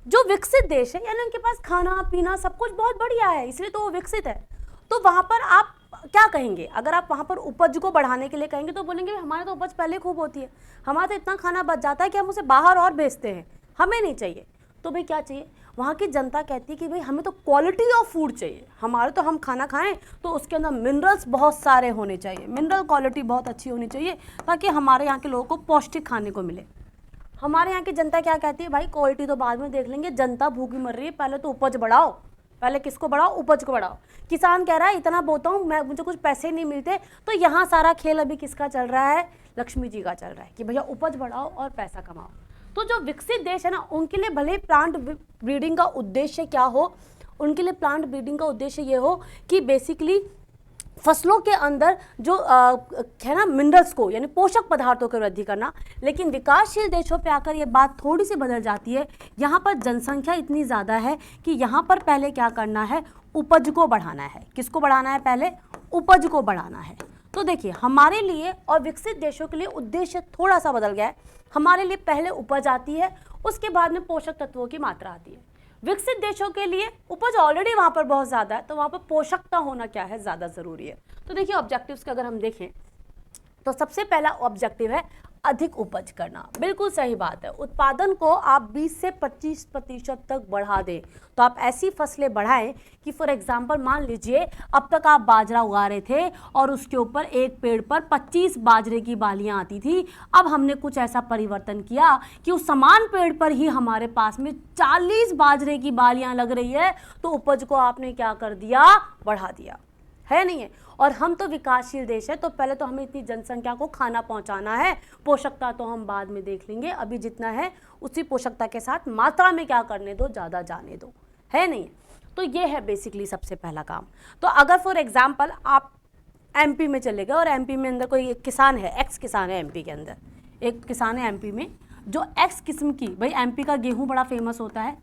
जो विकसित देश है यानी उनके पास खाना पीना सब कुछ बहुत बढ़िया है, इसलिए तो वो विकसित है। तो वहाँ पर आप क्या कहेंगे, अगर आप वहाँ पर उपज को बढ़ाने के लिए कहेंगे तो बोलेंगे हमारे तो उपज पहले खूब होती है, हमारा तो इतना खाना बच जाता है कि हम उसे बाहर और भेजते हैं, हमें नहीं चाहिए। तो भाई क्या चाहिए, वहाँ की जनता कहती है कि भाई हमें तो क्वालिटी ऑफ फूड चाहिए, हमारे तो हम खाना खाएं तो उसके अंदर मिनरल्स बहुत सारे होने चाहिए, मिनरल क्वालिटी बहुत अच्छी होनी चाहिए, ताकि हमारे यहाँ के लोगों को पौष्टिक खाने को मिले। हमारे यहाँ की जनता क्या कहती है, भाई क्वालिटी तो बाद में देख लेंगे, जनता भूखी मर रही है, पहले तो उपज बढ़ाओ। पहले किसको बढ़ाओ, उपज को बढ़ाओ। किसान कह रहा है इतना बोता हूँ मैं, मुझे कुछ पैसे नहीं मिलते। तो यहाँ सारा खेल अभी किसका चल रहा है, लक्ष्मी जी का चल रहा है कि भैया उपज बढ़ाओ और पैसा कमाओ। तो जो विकसित देश है ना, उनके लिए भले प्लांट ब्रीडिंग का उद्देश्य क्या हो, उनके लिए प्लांट ब्रीडिंग का उद्देश्य ये हो कि बेसिकली फसलों के अंदर जो है ना मिनरल्स को यानी पोषक पदार्थों की वृद्धि करना। लेकिन विकासशील देशों पे आकर ये बात थोड़ी सी बदल जाती है। यहाँ पर जनसंख्या इतनी ज़्यादा है कि यहाँ पर पहले क्या करना है, उपज को बढ़ाना है। किसको बढ़ाना है, पहले उपज को बढ़ाना है। तो देखिए, हमारे लिए और विकसित देशों के लिए उद्देश्य थोड़ा सा बदल गया है। हमारे लिए पहले उपज आती है, उसके बाद में पोषक तत्वों की मात्रा आती है। विकसित देशों के लिए उपज ऑलरेडी वहाँ पर बहुत ज़्यादा है, तो वहाँ पर पोषकता होना क्या है, ज़्यादा ज़रूरी है। तो देखिए, ऑब्जेक्टिव्स का अगर हम देखें तो सबसे पहला ऑब्जेक्टिव है अधिक उपज करना। बिल्कुल सही बात है, उत्पादन को आप 20 से 25% तक बढ़ा दें। तो आप ऐसी फसलें बढ़ाएं कि फॉर एग्जांपल मान लीजिए अब तक आप बाजरा उगा रहे थे और उसके ऊपर एक पेड़ पर 25 बाजरे की बालियां आती थी। अब हमने कुछ ऐसा परिवर्तन किया कि उस समान पेड़ पर ही हमारे पास में 40 बाजरे की बालियां लग रही है। तो उपज को आपने क्या कर दिया, बढ़ा दिया, है नहीं है। और हम तो विकासशील देश है, तो पहले तो हमें इतनी जनसंख्या को खाना पहुंचाना है, पोषकता तो हम बाद में देख लेंगे, अभी जितना है उसी पोषकता के साथ मात्रा में क्या करने दो, ज़्यादा जाने दो, है नहीं। तो ये है बेसिकली सबसे पहला काम। तो अगर फॉर एग्जांपल आप एमपी में चले गए और एमपी में अंदर कोई एक किसान है, एक्स किसान है एमपी के अंदर, एक किसान है एमपी में जो एक्स किस्म की, भाई एमपी का गेहूँ बड़ा फेमस होता है,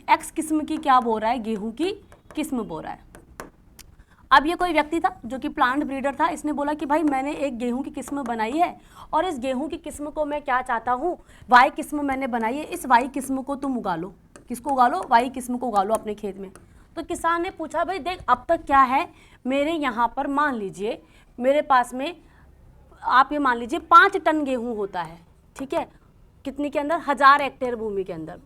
एक्स किस्म की क्या बो रहा है, गेहूँ की किस्म बो रहा है। अब ये कोई व्यक्ति था जो कि प्लांट ब्रीडर था, इसने बोला कि भाई मैंने एक गेहूं की किस्म बनाई है और इस गेहूं की किस्म को मैं क्या चाहता हूँ, वाई किस्म मैंने बनाई है, इस वाई किस्म को तुम उगा लो। किसको उगा लो, वाई किस्म को उगा लो अपने खेत में। तो किसान ने पूछा भाई देख अब तक क्या है, मेरे यहाँ पर मान लीजिए मेरे पास में आप ये मान लीजिए 5 टन गेहूं होता है, ठीक है, कितनी के अंदर, 1000 हेक्टेयर भूमि के अंदर,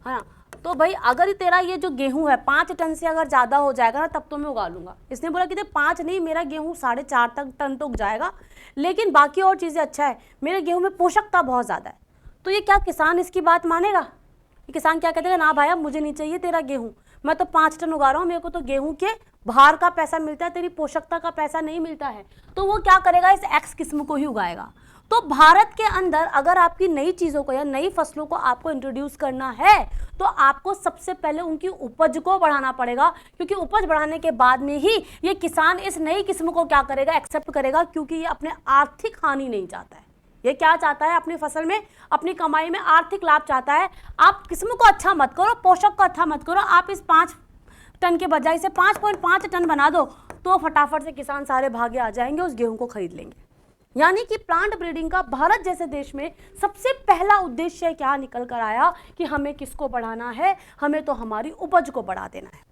है ना। तो भाई अगर तेरा ये जो गेहूं है 5 टन से अगर ज़्यादा हो जाएगा ना तब तो मैं उगा लूंगा। इसने बोला कि देख 5 नहीं, मेरा गेहूं 4.5 टन तो उग जाएगा, लेकिन बाकी और चीज़ें अच्छा है, मेरे गेहूं में पोषकता बहुत ज़्यादा है। तो ये क्या किसान इसकी बात मानेगा? ये किसान क्या कहते हैं, ना भाई अब मुझे नहीं चाहिए तेरा गेहूँ, मैं तो 5 टन उगा रहा हूँ, मेरे को तो गेहूं के भार का पैसा मिलता है, तेरी पोषकता का पैसा नहीं मिलता है। तो वो क्या करेगा, इस एक्स किस्म को ही उगाएगा। तो भारत के अंदर अगर आपकी नई चीज़ों को या नई फसलों को आपको इंट्रोड्यूस करना है तो आपको सबसे पहले उनकी उपज को बढ़ाना पड़ेगा, क्योंकि उपज बढ़ाने के बाद में ही ये किसान इस नई किस्म को क्या करेगा, एक्सेप्ट करेगा, क्योंकि ये अपने आर्थिक हानि नहीं चाहता है। ये क्या चाहता है, अपनी फसल में, अपनी कमाई में आर्थिक लाभ चाहता है। आप किस्म को अच्छा मत करो, पोषक को अच्छा मत करो, आप इस 5 टन के बजाय से 5.5 टन बना दो तो फटाफट से किसान सारे भागे आ जाएंगे, उस गेहूं को खरीद लेंगे। यानी कि प्लांट ब्रीडिंग का भारत जैसे देश में सबसे पहला उद्देश्य क्या निकल कर आया कि हमें किसको बढ़ाना है, हमें तो हमारी उपज को बढ़ा देना है।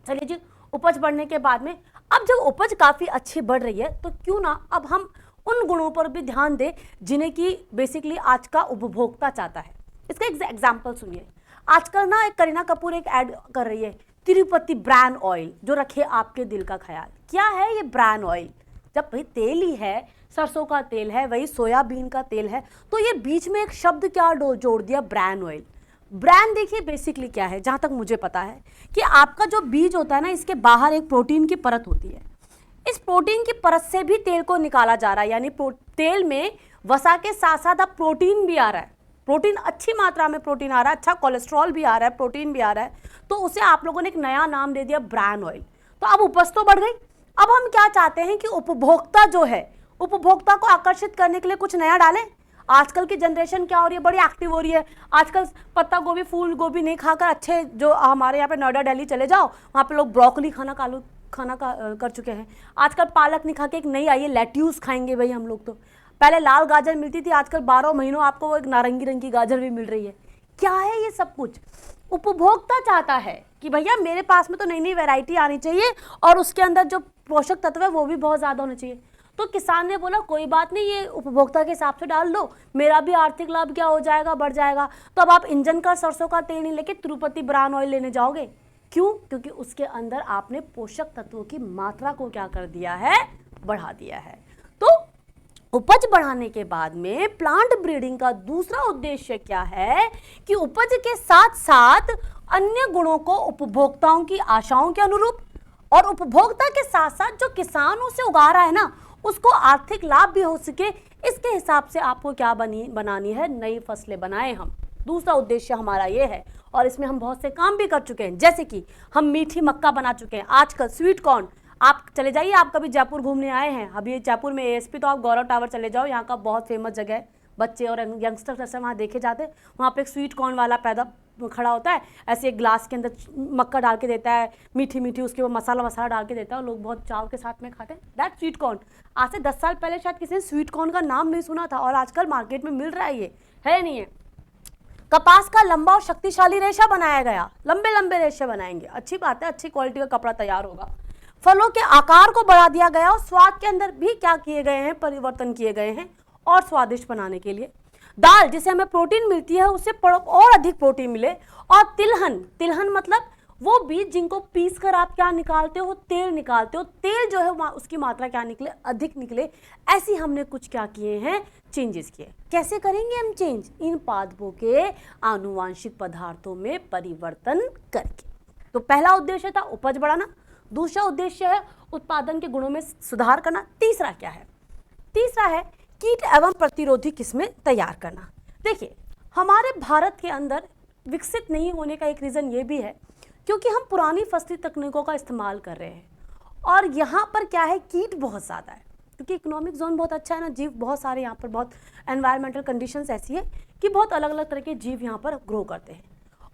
चलिए जी, उपज बढ़ने के बाद में अब जब उपज काफ़ी अच्छी बढ़ रही है तो क्यों ना अब हम उन गुणों पर भी ध्यान दें जिन्हें कि बेसिकली आज का उपभोक्ता चाहता है। इसका एक एग्जाम्पल सुनिए। आजकल ना एक करीना कपूर एक ऐड कर रही है, तिरुपति ब्रांड ऑयल, जो रखे आपके दिल का ख्याल। क्या है ये ब्रांड ऑयल? जब भाई तेल ही है, सरसों का तेल है, वही सोयाबीन का तेल है, तो ये बीच में एक शब्द क्या जोड़ दिया, ब्रांड ऑयल। ब्रांड देखिए बेसिकली क्या है, जहाँ तक मुझे पता है कि आपका जो बीज होता है ना, इसके बाहर एक प्रोटीन की परत होती है। इस प्रोटीन की परत से भी तेल को निकाला जा रहा है, यानी तेल में वसा के साथ साथ अब प्रोटीन भी आ रहा है, प्रोटीन अच्छी मात्रा में प्रोटीन आ रहा है, अच्छा कोलेस्ट्रॉल भी आ रहा है, प्रोटीन भी आ रहा है। तो उसे आप लोगों ने एक नया नाम दे दिया ब्रांड ऑयल। तो अब उपज तो बढ़ गई। अब हम क्या चाहते हैं कि उपभोक्ता जो है, उपभोक्ता को आकर्षित करने के लिए कुछ नया डालें। आजकल की जनरेशन क्या हो रही है, बड़ी एक्टिव हो रही है। आजकल पत्ता गोभी, फूल गोभी नहीं खाकर अच्छे, जो हमारे यहाँ पे नोएडा दिल्ली चले जाओ, वहाँ पे लोग ब्रोकली खाना कर चुके हैं। आजकल पालक नहीं खा के एक नई आई है, लेट्यूस खाएंगे भाई हम लोग। तो पहले लाल गाजर मिलती थी, आजकल 12 महीनों आपको वो एक नारंगी रंग की गाजर भी मिल रही है। क्या है ये सब कुछ? उपभोक्ता चाहता है कि भैया मेरे पास में तो नई नई वैरायटी आनी चाहिए और उसके अंदर जो पोषक तत्व है वो भी बहुत ज़्यादा होना चाहिए। तो किसान ने बोला कोई बात नहीं, ये उपभोक्ता के हिसाब से डाल दो, मेरा भी आर्थिक लाभ क्या हो जाएगा, बढ़ जाएगा। तो अब आप इंजन का सरसों का तेल नहीं लेके तिरुपति ब्रांड ऑयल लेने जाओगे। क्यों? क्योंकि उसके अंदर आपने पोषक तत्वों की मात्रा को क्या कर दिया है, बढ़ा दिया है। तो उपज बढ़ाने के बाद में प्लांट ब्रीडिंग का दूसरा उद्देश्य क्या है कि उपज के साथ साथ अन्य गुणों को उपभोक्ताओं की आशाओं के अनुरूप और उपभोक्ता के साथ साथ जो किसान उसे उगा रहा है ना, उसको आर्थिक लाभ भी हो सके, इसके हिसाब से आपको क्या बनानी है, नई फसलें बनाएं हम। दूसरा उद्देश्य हमारा ये है और इसमें हम बहुत से काम भी कर चुके हैं। जैसे कि हम मीठी मक्का बना चुके हैं, आजकल स्वीट कॉर्न। आप चले जाइए, आप कभी जयपुर घूमने आए हैं, अभी जयपुर में एएसपी, तो आप गौरव टावर चले जाओ, यहाँ का बहुत फेमस जगह है, बच्चे और यंगस्टर्स ऐसे वहाँ देखे जाते हैं। वहाँ पे एक स्वीट कॉर्न वाला पैदा खड़ा होता है, ऐसे एक ग्लास के अंदर मक्का डाल के देता है, मीठी मीठी, उसके वो मसाला डाल के देता है, और लोग बहुत चाव के साथ में खाते हैं। That sweet corn. आज से 10 साल पहले शायद किसी ने स्वीट कॉर्न का नाम नहीं सुना था, और आजकल मार्केट में मिल रहा है। ये है नहीं है? कपास का लंबा और शक्तिशाली रेशा बनाया गया, लंबे लंबे रेशे बनाएंगे, अच्छी बात है, अच्छी क्वालिटी का कपड़ा तैयार होगा। फलों के आकार को बढ़ा दिया गया और स्वाद के अंदर भी क्या किए गए हैं, परिवर्तन किए गए हैं और स्वादिष्ट बनाने के लिए। दाल जिसे हमें प्रोटीन मिलती है, उससे और अधिक प्रोटीन मिले। और तिलहन मतलब वो बीज जिनको पीस कर आप क्या निकालते हो, तेल निकालते हो। तेल जो है उसकी मात्रा क्या निकले, अधिक निकले। ऐसी हमने कुछ क्या किए हैं, चेंजेस किए। कैसे करेंगे हम चेंज? इन पादपों के आनुवांशिक पदार्थों में परिवर्तन करके। तो पहला उद्देश्य था उपज बढ़ाना, दूसरा उद्देश्य है उत्पादन के गुणों में सुधार करना। तीसरा क्या है? तीसरा है कीट एवं प्रतिरोधी किस्में तैयार करना। देखिए, हमारे भारत के अंदर विकसित नहीं होने का एक रीज़न ये भी है क्योंकि हम पुरानी फसली तकनीकों का इस्तेमाल कर रहे हैं, और यहाँ पर क्या है, कीट बहुत ज़्यादा है। क्योंकि इकोनॉमिक जोन बहुत अच्छा है ना, जीव बहुत सारे यहाँ पर, बहुत एनवायरमेंटल कंडीशंस ऐसी है कि बहुत अलग अलग तरह के जीव यहाँ पर ग्रो करते हैं।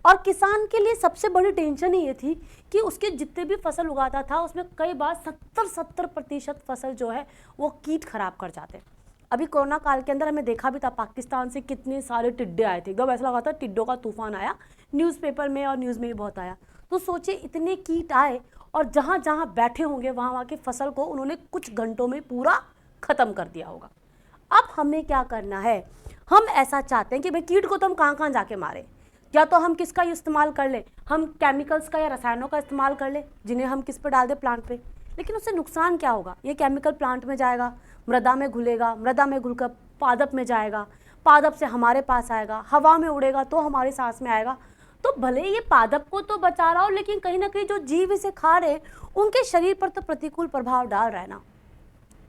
और किसान के लिए सबसे बड़ी टेंशन ही ये थी कि उसके जितने भी फसल उगाता था उसमें कई बार 70% फसल जो है वो कीट खराब कर जाते हैं। अभी कोरोना काल के अंदर हमें देखा भी था, पाकिस्तान से कितने सारे टिड्डे आए थे, एकदम ऐसा लगा था टिड्डों का तूफान आया, न्यूज़पेपर में और न्यूज़ में भी बहुत आया। तो सोचिए इतने कीट आए और जहाँ जहाँ बैठे होंगे वहाँ वहाँ की फसल को उन्होंने कुछ घंटों में पूरा खत्म कर दिया होगा। अब हमें क्या करना है, हम ऐसा चाहते हैं कि भाई कीट को तो हम कहाँ कहाँ जाके मारें, या तो हम किसका इस्तेमाल कर ले, हम केमिकल्स का या रसायनों का इस्तेमाल कर ले जिन्हें हम किस पे डाल दें, प्लांट पे। लेकिन उससे नुकसान क्या होगा, ये केमिकल प्लांट में जाएगा, मृदा में घुलेगा, मृदा में घुलकर पादप में जाएगा, पादप से हमारे पास आएगा, हवा में उड़ेगा तो हमारी सांस में आएगा। तो भले ये पादप को तो बचा रहा हो, लेकिन कहीं ना कहीं जो जीव इसे खा रहे उनके शरीर पर तो प्रतिकूल प्रभाव डाल रहा है ना।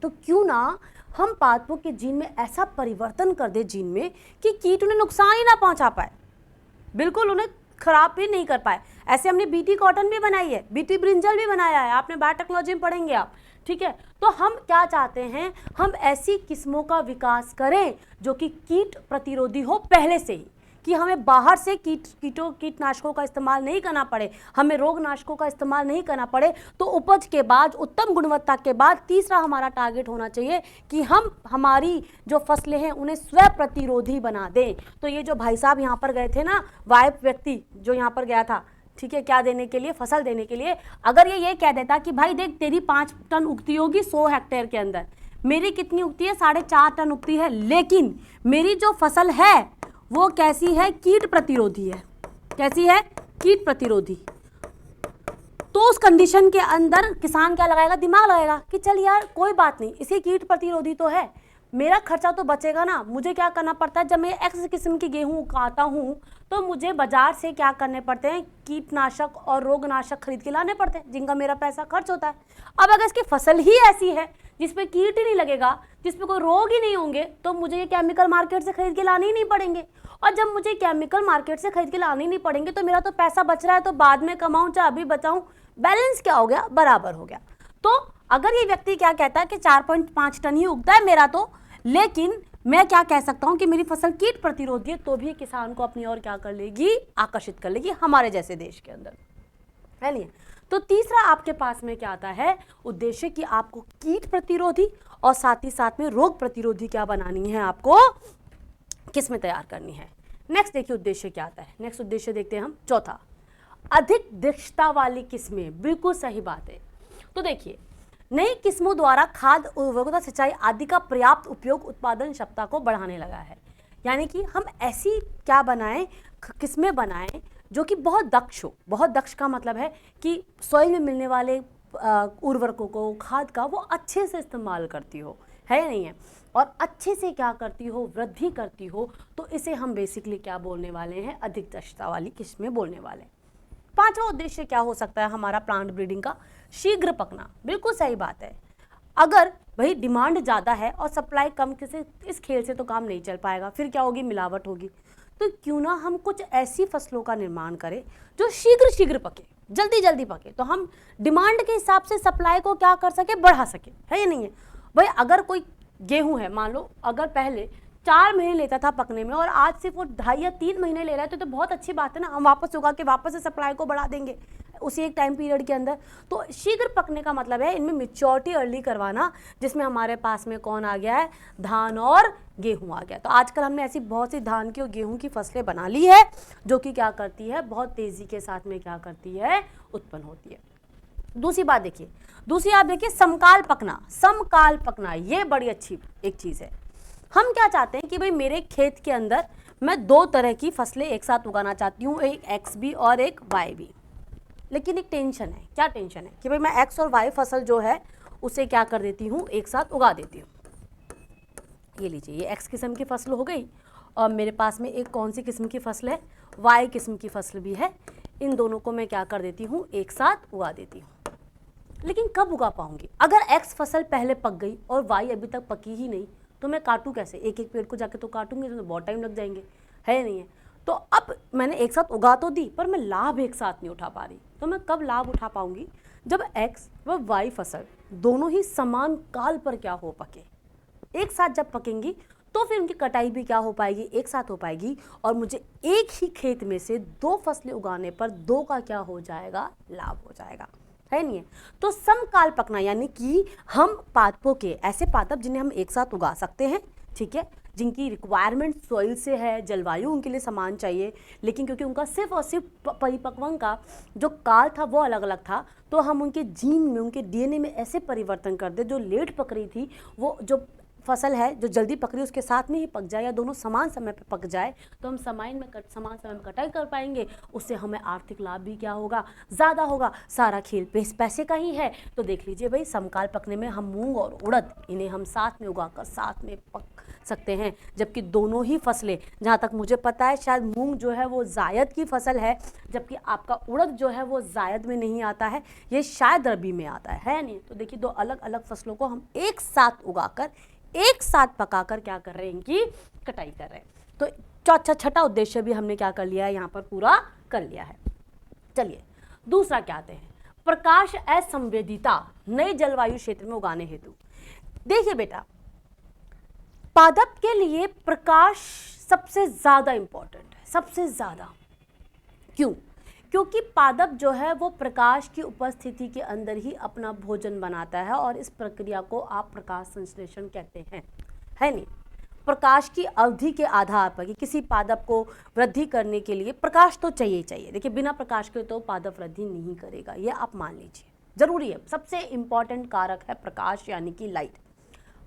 तो क्यों ना हम पादपों के जीन में ऐसा परिवर्तन कर दे जीन में कि कीट उन्हें नुकसान ही ना पहुंचा पाए, बिल्कुल उन्हें खराब भी नहीं कर पाए। ऐसे हमने बीटी कॉटन भी बनाई है, बीटी ब्रिंजल भी बनाया है, आपने बायोटेक्नोलॉजी में पढ़ेंगे आप, ठीक है। तो हम क्या चाहते हैं, हम ऐसी किस्मों का विकास करें जो कि कीट प्रतिरोधी हो पहले से ही, कि हमें बाहर से कीटनाशकों का इस्तेमाल नहीं करना पड़े, हमें रोगनाशकों का इस्तेमाल नहीं करना पड़े। तो उपज के बाद, उत्तम गुणवत्ता के बाद तीसरा हमारा टारगेट होना चाहिए कि हम हमारी जो फसलें हैं उन्हें स्व प्रतिरोधी बना दें। तो ये जो भाई साहब यहाँ पर गए थे ना, वाइफ व्यक्ति जो यहाँ पर गया था, ठीक है, क्या देने के लिए, फसल देने के लिए, अगर ये कह देता कि भाई देख तेरी 5 टन उगती होगी 100 हेक्टेयर के अंदर, मेरी कितनी उगती है, 4.5 टन उगती है, लेकिन मेरी जो फसल है वो कैसी है, कीट प्रतिरोधी है। कैसी है, कीट प्रतिरोधी। तो उस कंडीशन के अंदर किसान क्या लगाएगा, दिमाग लगाएगा कि चल यार कोई बात नहीं, इसी कीट प्रतिरोधी तो है, मेरा खर्चा तो बचेगा ना। मुझे क्या करना पड़ता है, जब मैं एक्स किस्म की गेहूं उगाता हूं तो मुझे बाजार से क्या करने पड़ते हैं, कीटनाशक और रोगनाशक खरीद के लाने पड़ते हैं, जिनका मेरा पैसा खर्च होता है। अब अगर इसकी फसल ही ऐसी है जिसपे कीट ही नहीं लगेगा, जिसपे कोई रोग ही नहीं होंगे, तो मुझे ये केमिकल मार्केट से खरीद के लाने ही नहीं पड़ेंगे। और जब मुझे केमिकल मार्केट से खरीद के लाने ही नहीं पड़ेंगे तो मेरा तो पैसा बच रहा है, तो बाद में कमाऊं चाहे अभी बचाऊं, बैलेंस क्या हो गया, बराबर हो गया। तो अगर ये व्यक्ति क्या कहता है कि 4.5 टन ही उगता है मेरा तो, लेकिन मैं क्या कह सकता हूं कि मेरी फसल कीट प्रतिरोधी है, तो भी किसान को अपनी ओर क्या कर लेगी, आकर्षित कर लेगी, हमारे जैसे देश के अंदर, है नहीं। तो तीसरा आपके पास में क्या आता है, उद्देश्य कि आपको कीट प्रतिरोधी और साथ ही साथ में रोग प्रतिरोधी क्या बनानी है, आपको किस्में तैयार करनी है। नेक्स्ट देखिए उद्देश्य क्या आता है, नेक्स्ट उद्देश्य देखते हैं हम, चौथा, अधिक दक्षता वाली किस्में। बिल्कुल सही बात है। तो देखिए, नई किस्मों द्वारा खाद, उर्वरकता, सिंचाई आदि का पर्याप्त उपयोग उत्पादन क्षमता को बढ़ाने लगा है। यानी कि हम ऐसी क्या बनाएं, किस्में बनाएं जो कि बहुत दक्ष हो। बहुत दक्ष का मतलब है कि सॉइल में मिलने वाले उर्वरकों को, खाद का वो अच्छे से इस्तेमाल करती हो, है या नहीं है, और अच्छे से क्या करती हो, वृद्धि करती हो। तो इसे हम बेसिकली क्या बोलने वाले हैं, अधिक दक्षता वाली किस्में बोलने वाले हैं। पांचवा उद्देश्य क्या हो सकता है हमारा प्लांट ब्रीडिंग का, शीघ्र पकना। बिल्कुल सही बात है। अगर भाई डिमांड ज़्यादा है और सप्लाई कम, किसी इस खेल से तो काम नहीं चल पाएगा, फिर क्या होगी, मिलावट होगी। तो क्यों ना हम कुछ ऐसी फसलों का निर्माण करें जो शीघ्र पके, जल्दी जल्दी पके, तो हम डिमांड के हिसाब से सप्लाई को क्या कर सके, बढ़ा सके, है या नहीं है। भाई अगर कोई गेहूं है, मान लो अगर पहले 4 महीने लेता था पकने में और आज सिर्फ वो 2.5 या 3 महीने ले रहा है, तो बहुत अच्छी बात है ना, हम वापस उगा के वापस से सप्लाई को बढ़ा देंगे उसी एक टाइम पीरियड के अंदर। तो शीघ्र पकने का मतलब है इनमें मैच्योरिटी अर्ली करवाना, जिसमें हमारे पास में कौन आ गया है, धान और गेहूं आ गया। तो आजकल हमने ऐसी बहुत सी धान की और गेहूं की फसलें बना ली है जो कि क्या करती है, बहुत तेजी के साथ में क्या करती है, उत्पन्न होती है। दूसरी बात देखिए, दूसरी आप देखिए, समकाल पकना। समकाल पकना ये बड़ी अच्छी एक चीज़ है। हम क्या चाहते हैं कि भाई मेरे खेत के अंदर मैं 2 तरह की फसलें एक साथ उगाना चाहती हूँ, एक एक्स बी और एक वाई बी। लेकिन एक टेंशन है, क्या टेंशन है कि भाई मैं एक्स और वाई फसल जो है उसे क्या कर देती हूँ, एक साथ उगा देती हूँ। ये लीजिए, ये एक्स किस्म की फसल हो गई और मेरे पास में एक कौन सी किस्म की फसल है, वाई किस्म की फसल भी है। इन दोनों को मैं क्या कर देती हूँ, एक साथ उगा देती हूँ। लेकिन कब उगा पाऊंगी, अगर एक्स फसल पहले पक गई और वाई अभी तक पकी ही नहीं, तो मैं काटूँ कैसे, एक एक पेड़ को जाके तो काटूंगी, तो बहुत टाइम लग जाएंगे, है या नहीं है। तो अब मैंने एक साथ उगा तो दी, पर मैं लाभ एक साथ नहीं उठा पा रही। तो मैं कब लाभ उठा पाऊंगी, जब एक्स व वाई फसल दोनों ही समान काल पर क्या हो पके, एक साथ जब पकेंगी तो फिर उनकी कटाई भी क्या हो पाएगी, एक साथ हो पाएगी, और मुझे एक ही खेत में से 2 फसलें उगाने पर 2 का क्या हो जाएगा, लाभ हो जाएगा, है नहीं है। तो समकाल पकना यानी कि हम पादपों के, ऐसे पादप जिन्हें हम एक साथ उगा सकते हैं, ठीक है, जिनकी रिक्वायरमेंट सॉइल से है, जलवायु उनके लिए समान चाहिए, लेकिन क्योंकि उनका सिर्फ और सिर्फ परिपक्वन का जो काल था वो अलग अलग था, तो हम उनके जीन में, उनके डीएनए में ऐसे परिवर्तन कर दे जो लेट पक रही थी वो जो फसल है जो जल्दी पक रही है उसके साथ में ही पक जाए, या दोनों समान समय पर पक जाए, तो हम समान समय में कटाई कर पाएंगे। उससे हमें आर्थिक लाभ भी क्या होगा, ज़्यादा होगा। सारा खेल पैसे का ही है। तो देख लीजिए भाई, समकाल पकने में हम मूंग और उड़द इन्हें हम साथ में उगाकर साथ में पक सकते हैं, जबकि दोनों ही फसलें, जहाँ तक मुझे पता है शायद मूंग जो है वो जायद की फसल है, जबकि आपका उड़द जो है वो जायद में नहीं आता है, ये शायद रबी में आता है नहीं। तो देखिए, दो अलग अलग फसलों को हम एक साथ उगाकर एक साथ पकाकर क्या कर रहे हैं, इनकी कटाई कर रहे हैं। तो छठा उद्देश्य भी हमने क्या कर लिया है, यहाँ पर पूरा कर लिया है। चलिए दूसरा क्या आते हैं, प्रकाश असंवेदिता नए जलवायु क्षेत्र में उगाने हेतु। देखिए बेटा, पादप के लिए प्रकाश सबसे ज्यादा इंपॉर्टेंट है, सबसे ज्यादा। क्यों? क्योंकि पादप जो है वो प्रकाश की उपस्थिति के अंदर ही अपना भोजन बनाता है, और इस प्रक्रिया को आप प्रकाश संश्लेषण कहते हैं, है नहीं। प्रकाश की अवधि के आधार पर कि किसी पादप को वृद्धि करने के लिए प्रकाश तो चाहिए चाहिए। देखिए, बिना प्रकाश के तो पादप वृद्धि नहीं करेगा, ये आप मान लीजिए, जरूरी है। सबसे इंपॉर्टेंट कारक है प्रकाश, यानी कि लाइट।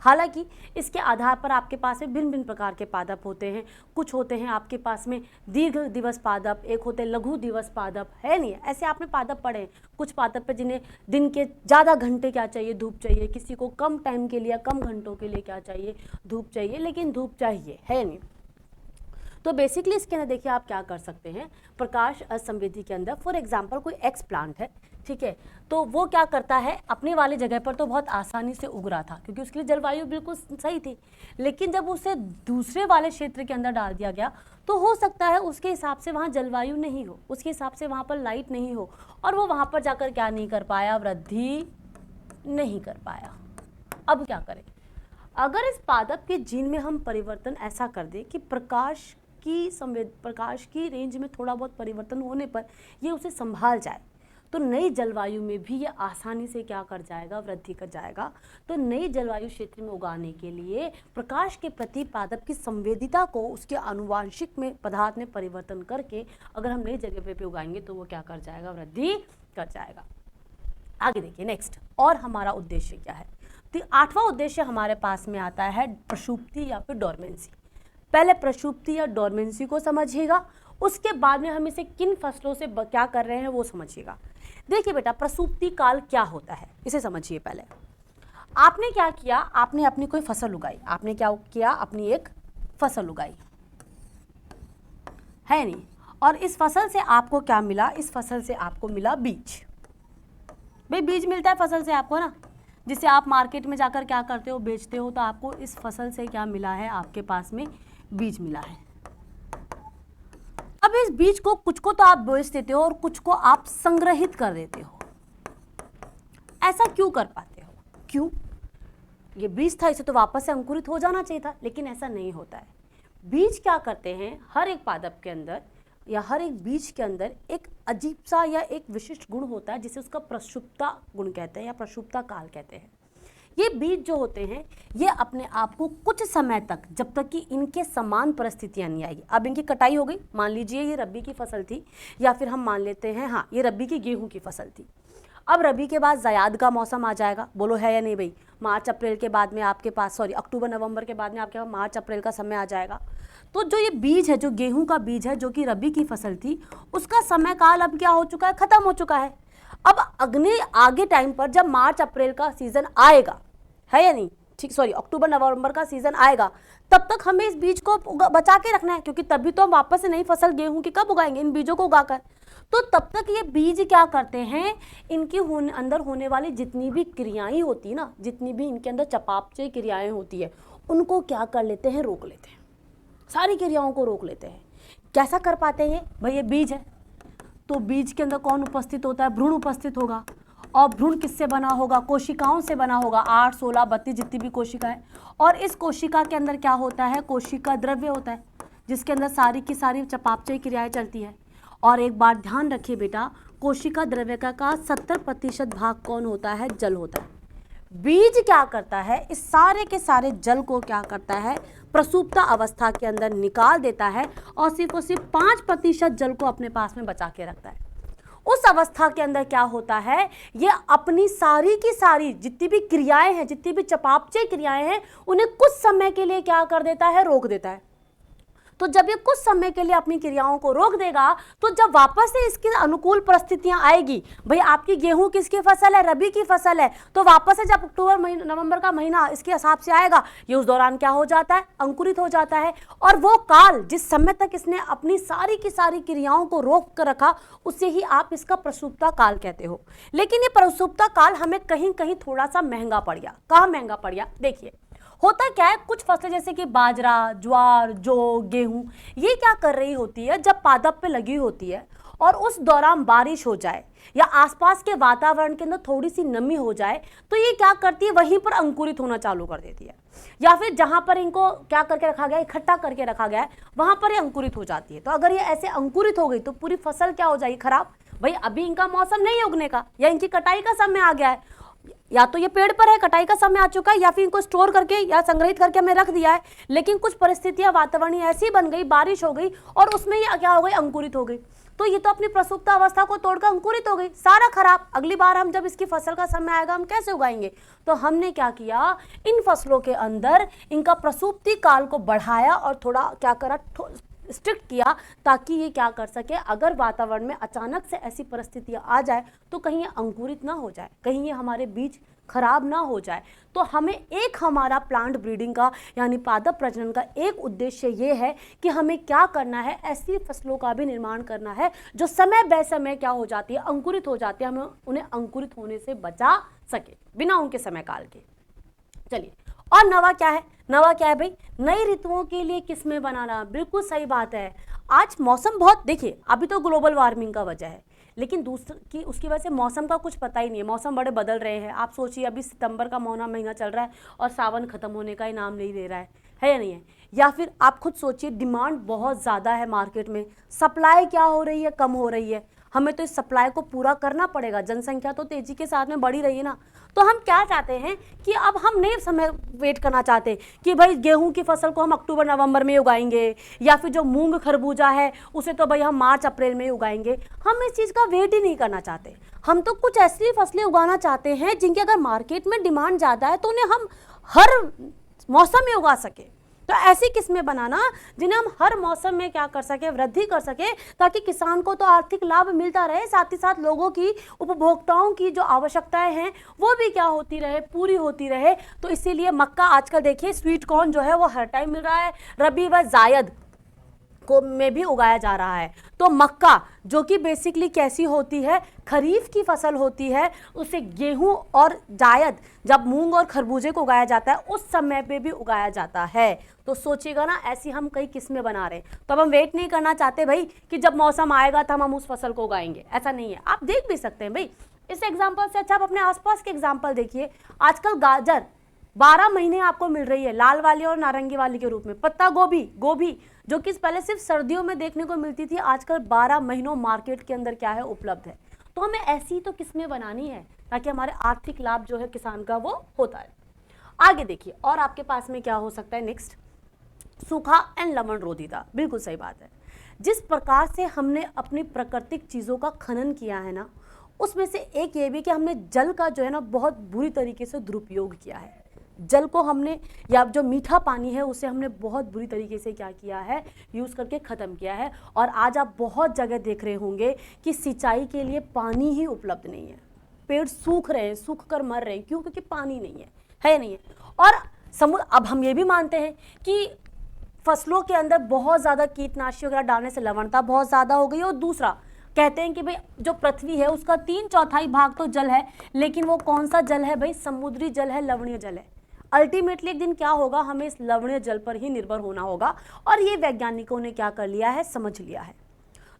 हालांकि इसके आधार पर आपके पास में भिन्न भिन्न प्रकार के पादप होते हैं। कुछ होते हैं आपके पास में दीर्घ दिवस पादप, एक होते हैं लघु दिवस पादप, है नहीं। ऐसे आपने पादप पढ़े हैं। कुछ पादप पे जिन्हें दिन के ज़्यादा घंटे क्या चाहिए, धूप चाहिए। किसी को कम टाइम के लिए, कम घंटों के लिए क्या चाहिए, धूप चाहिए, लेकिन धूप चाहिए, है नहीं। तो बेसिकली इसके अंदर देखिए आप क्या कर सकते हैं, प्रकाश असंवेदी के अंदर फॉर एग्जांपल कोई एक्स प्लांट है, ठीक है, तो वो क्या करता है, अपने वाली जगह पर तो बहुत आसानी से उग रहा था क्योंकि उसके लिए जलवायु बिल्कुल सही थी, लेकिन जब उसे दूसरे वाले क्षेत्र के अंदर डाल दिया गया तो हो सकता है उसके हिसाब से वहाँ जलवायु नहीं हो, उसके हिसाब से वहाँ पर लाइट नहीं हो, और वो वहाँ पर जाकर क्या नहीं कर पाया, वृद्धि नहीं कर पाया। अब क्या करें, अगर इस पादप के जीन में हम परिवर्तन ऐसा कर दें कि प्रकाश की रेंज में थोड़ा बहुत परिवर्तन होने पर ये उसे संभाल जाए, तो नई जलवायु में भी ये आसानी से क्या कर जाएगा, वृद्धि कर जाएगा। तो नई जलवायु क्षेत्र में उगाने के लिए प्रकाश के प्रति पादप की संवेदिता को उसके आनुवांशिक में पदार्थ में परिवर्तन करके अगर हम नई जगह पे उगाएंगे तो वो क्या कर जाएगा, वृद्धि कर जाएगा। आगे देखिए नेक्स्ट, और हमारा उद्देश्य क्या है। तो 8वां उद्देश्य हमारे पास में आता है प्रसुप्ति या फिर डोरमेंसी। पहले प्रसुप्ति या डोरमेंसी को समझिएगा, उसके बाद में हम इसे किन फसलों से क्या कर रहे हैं वो समझिएगा। देखिए बेटा, प्रसुप्ति काल क्या होता है इसे समझिए। पहले आपने क्या किया, आपने अपनी कोई फसल उगाई, आपने क्या किया, अपनी एक फसल उगाई, है नहीं, और इस फसल से आपको क्या मिला, इस फसल से आपको मिला बीज। भाई बीज मिलता है फसल से आपको ना, जिसे आप मार्केट में जाकर क्या करते हो, बेचते हो, तो आपको इस फसल से क्या मिला है, आपके पास में बीज मिला है। अब इस बीज को कुछ को तो आप बेच देते हो और कुछ को आप संग्रहित कर देते हो। ऐसा क्यों कर पाते हो, क्यों? ये बीज था, इसे तो वापस से अंकुरित हो जाना चाहिए था, लेकिन ऐसा नहीं होता है। बीज क्या करते हैं, हर एक पादप के अंदर या हर एक बीज के अंदर एक अजीब सा या एक विशिष्ट गुण होता है जिसे उसका प्रसुप्ता गुण कहते हैं या प्रसुप्ता काल कहते हैं। ये बीज जो होते हैं ये अपने आप को कुछ समय तक, जब तक कि इनके समान परिस्थितियां नहीं आएगी। अब इनकी कटाई हो गई, मान लीजिए ये रबी की फसल थी, या फिर हम मान लेते हैं हाँ ये रबी की गेहूं की फसल थी। अब रबी के बाद ज़याद का मौसम आ जाएगा, बोलो है या नहीं भाई। मार्च अप्रैल के बाद में आपके पास, सॉरी अक्टूबर नवंबर के बाद में आपके पास मार्च अप्रैल का समय आ जाएगा। तो जो ये बीज है, जो गेहूं का बीज है, जो कि रबी की फसल थी, उसका समय काल अब क्या हो चुका है, खत्म हो चुका है। अब अगले आगे टाइम पर जब मार्च अप्रैल का सीजन आएगा, है या नहीं, ठीक, सॉरी अक्टूबर नवंबर का सीजन आएगा, तब तक हमें इस बीज को बचा के रखना है, क्योंकि तभी तो हम वापस से नई फसल गेहूं की कब उगाएंगे, इन बीजों को उगाकर। तो तब तक ये बीज क्या करते हैं, इनके अंदर होने वाली जितनी भी क्रियाएं होती है ना, जितनी भी इनके अंदर चयापचय क्रियाएं होती है, उनको क्या कर लेते हैं, रोक लेते हैं, सारी क्रियाओं को रोक लेते हैं। कैसा कर पाते हैं भाई, ये बीज है तो बीज के अंदर कौन उपस्थित होता है, भ्रूण उपस्थित होगा, और भ्रूण किससे बना होगा, कोशिकाओं से बना होगा, 8, 16, 32 जितनी भी कोशिकाएं। और इस कोशिका के अंदर क्या होता है, कोशिका द्रव्य होता है, जिसके अंदर सारी की सारी चयापचय क्रियाएं चलती है। और एक बार ध्यान रखिए बेटा, कोशिका द्रव्य का 70% भाग कौन होता है, जल होता है। बीज क्या करता है, इस सारे के सारे जल को क्या करता है, प्रसुप्ता अवस्था के अंदर निकाल देता है और सिर्फ 5% जल को अपने पास में बचा के रखता है। उस अवस्था के अंदर क्या होता है, ये अपनी सारी की सारी जितनी भी क्रियाएं हैं, जितनी भी चपापचय क्रियाएं हैं, उन्हें कुछ समय के लिए क्या कर देता है, रोक देता है। तो जब ये कुछ समय के लिए अपनी क्रियाओं को रोक देगा, तो जब वापस से इसकी अनुकूल परिस्थितियां आएगी, भाई आपकी गेहूं किसकी फसल है, रबी की फसल है, तो वापस से जब अक्टूबर नवंबर का महीना इसके हिसाब से आएगा, ये उस दौरान क्या हो जाता है, अंकुरित हो जाता है। और वो काल जिस समय तक इसने अपनी सारी की सारी क्रियाओं को रोक कर रखा, उससे ही आप इसका प्रसुप्ता काल कहते हो। लेकिन ये प्रसुप्ता काल हमें कहीं कहीं थोड़ा सा महंगा पड़ गया। कहाँ महंगा पड़ गया, देखिए होता क्या है, कुछ फसलें जैसे कि बाजरा, ज्वार, जौ, गेहूं, ये क्या कर रही होती है, जब पादप पे लगी होती है और उस दौरान बारिश हो जाए या आसपास के वातावरण के अंदर थोड़ी सी नमी हो जाए, तो ये क्या करती है, वहीं पर अंकुरित होना चालू कर देती है। या फिर जहां पर इनको क्या करके रखा गया है, इकट्ठा करके रखा गया है, वहां पर ये अंकुरित हो जाती है। तो अगर ये ऐसे अंकुरित हो गई तो पूरी फसल क्या हो जाएगी, खराब। भाई अभी इनका मौसम नहीं उगने का, या इनकी कटाई का समय आ गया है, या तो ये पेड़ पर है, कटाई का समय आ चुका है, या फिर इनको स्टोर करके या संग्रहित करके हमने रख दिया है, लेकिन कुछ परिस्थितियां वातावरणीय ऐसी बन गई, बारिश हो गई और उसमें ये क्या हो गई, अंकुरित हो गई। तो ये तो अपनी प्रसुप्त अवस्था को तोड़कर अंकुरित हो गई, सारा खराब। अगली बार हम जब इसकी फसल का समय आएगा, हम कैसे उगाएंगे। तो हमने क्या किया, इन फसलों के अंदर इनका प्रसुप्ति काल को बढ़ाया और थोड़ा क्या करा, स्ट्रिक्ट किया, ताकि ये क्या कर सके, अगर वातावरण में अचानक से ऐसी परिस्थितियां आ जाए तो कहीं ये अंकुरित ना हो जाए, कहीं ये हमारे बीज खराब ना हो जाए। तो हमें एक हमारा प्लांट ब्रीडिंग का यानी पादप प्रजनन का एक उद्देश्य ये है कि हमें क्या करना है, ऐसी फसलों का भी निर्माण करना है जो समय बेसमय क्या हो जाती है, अंकुरित हो जाती है, हमें उन्हें अंकुरित होने से बचा सके बिना उनके समय काल के। चलिए, और नवा क्या है, नवा क्या है भाई, नई ऋतुओं के लिए किस्में बनाना। बिल्कुल सही बात है। आज मौसम बहुत, देखिए अभी तो ग्लोबल वार्मिंग का वजह है, लेकिन दूसरी उसकी वजह से मौसम का कुछ पता ही नहीं है, मौसम बड़े बदल रहे हैं। आप सोचिए, अभी सितंबर का महीना चल रहा है और सावन खत्म होने का ही नाम नहीं ले रहा है या नहीं है। या फिर आप खुद सोचिए, डिमांड बहुत ज़्यादा है मार्केट में, सप्लाई क्या हो रही है, कम हो रही है। हमें तो इस सप्लाई को पूरा करना पड़ेगा, जनसंख्या तो तेजी के साथ में बढ़ी रही है ना। तो हम क्या चाहते हैं कि अब हम नहीं समय वेट करना चाहते कि भाई गेहूं की फसल को हम अक्टूबर नवंबर में उगाएंगे, या फिर जो मूंग खरबूजा है उसे तो भाई हम मार्च अप्रैल में उगाएंगे। हम इस चीज़ का वेट ही नहीं करना चाहते। हम तो कुछ ऐसी फसलें उगाना चाहते हैं जिनकी अगर मार्केट में डिमांड ज़्यादा है तो उन्हें हम हर मौसम में उगा सके। तो ऐसी किस्में बनाना जिन्हें हम हर मौसम में क्या कर सके, वृद्धि कर सके, ताकि किसान को तो आर्थिक लाभ मिलता रहे, साथ ही साथ लोगों की, उपभोक्ताओं की जो आवश्यकताएं हैं वो भी क्या होती रहे, पूरी होती रहे। तो इसीलिए मक्का आजकल देखिए, स्वीट कॉर्न जो है वो हर टाइम मिल रहा है, रबी व जायद को में भी उगाया जा रहा है। तो मक्का जो कि बेसिकली कैसी होती है, खरीफ की फसल होती है, उसे गेहूं और जायद जब मूंग और खरबूजे को उगाया जाता है उस समय पे भी उगाया जाता है। तो सोचिएगा ना, ऐसी हम कई किस्में बना रहे हैं। तो अब हम वेट नहीं करना चाहते भाई कि जब मौसम आएगा तब हम उस फसल को उगाएंगे, ऐसा नहीं है। आप देख भी सकते हैं भाई, इस एग्जाम्पल से अच्छा आप अपने आसपास के एग्जाम्पल देखिए। आजकल गाजर 12 महीने आपको मिल रही है, लाल वाली और नारंगी वाली के रूप में। पत्ता गोभी जो कि पहले सिर्फ सर्दियों में देखने को मिलती थी, आजकल 12 महीनों मार्केट के अंदर क्या है, उपलब्ध है। तो हमें ऐसी तो किस्में बनानी है ताकि हमारे आर्थिक लाभ जो है किसान का वो होता है। आगे देखिए, और आपके पास में क्या हो सकता है नेक्स्ट, सूखा एंड लवण रोधिता। बिल्कुल सही बात है। जिस प्रकार से हमने अपनी प्राकृतिक चीज़ों का खनन किया है ना, उसमें से एक ये भी कि हमने जल का जो है ना बहुत बुरी तरीके से दुरुपयोग किया है। जल को हमने, या जो मीठा पानी है उसे हमने बहुत बुरी तरीके से क्या किया है, यूज़ करके ख़त्म किया है। और आज आप बहुत जगह देख रहे होंगे कि सिंचाई के लिए पानी ही उपलब्ध नहीं है, पेड़ सूख रहे हैं, सूख कर मर रहे हैं। क्यों? क्योंकि पानी नहीं है नहीं है। और समुद्र, अब हम ये भी मानते हैं कि फसलों के अंदर बहुत ज़्यादा कीटनाशी वगैरह डालने से लवणता बहुत ज़्यादा हो गई। और दूसरा कहते हैं कि भाई जो पृथ्वी है उसका 3/4 भाग तो जल है, लेकिन वो कौन सा जल है भाई, समुद्री जल है, लवणीय जल है। अल्टीमेटली एक दिन क्या होगा, हमें इस लवणीय जल पर ही निर्भर होना होगा, और ये वैज्ञानिकों ने क्या कर लिया है, समझ लिया है।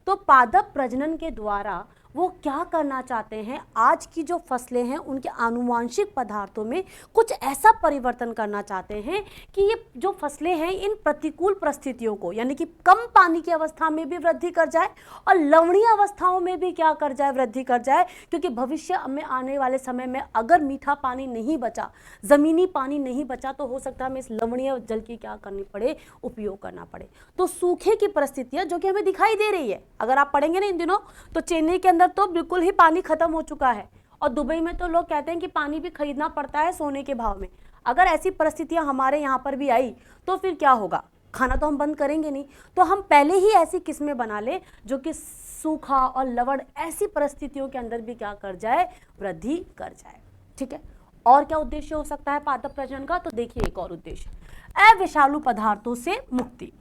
तो पादप प्रजनन के द्वारा वो क्या करना चाहते हैं, आज की जो फसलें हैं उनके आनुवांशिक पदार्थों में कुछ ऐसा परिवर्तन करना चाहते हैं कि ये जो फसलें हैं इन प्रतिकूल परिस्थितियों को, यानी कि कम पानी की अवस्था में भी वृद्धि कर जाए और लवणीय अवस्थाओं में भी क्या कर जाए, वृद्धि कर जाए। क्योंकि भविष्य में आने वाले समय में अगर मीठा पानी नहीं बचा, ज़मीनी पानी नहीं बचा, तो हो सकता है हमें इस लवणीय जल की क्या करनी पड़े, उपयोग करना पड़े। तो सूखे की परिस्थितियाँ जो कि हमें दिखाई दे रही है, अगर आप पढ़ेंगे ना इन दिनों, तो चेन्नई के अंदर तो बिल्कुल ही पानी खत्म हो चुका है और दुबई में तो लोग कहते हैं कि पानी भी खरीदना पड़ता है सोने के भाव में। अगर ऐसी परिस्थितियां हमारे यहाँ पर भी आई तो फिर क्या होगा, खाना तो हम बंद करेंगे नहीं। तो हम पहले ही ऐसी किस्में बना ले जो कि सूखा और लवण ऐसी परिस्थितियों के अंदर भी क्या कर जाए, वृद्धि कर जाए। ठीक है, और क्या उद्देश्य हो सकता है पादप प्रजनन का, तो देखिए एक और उद्देश्य, अविषालु पदार्थों से मुक्ति।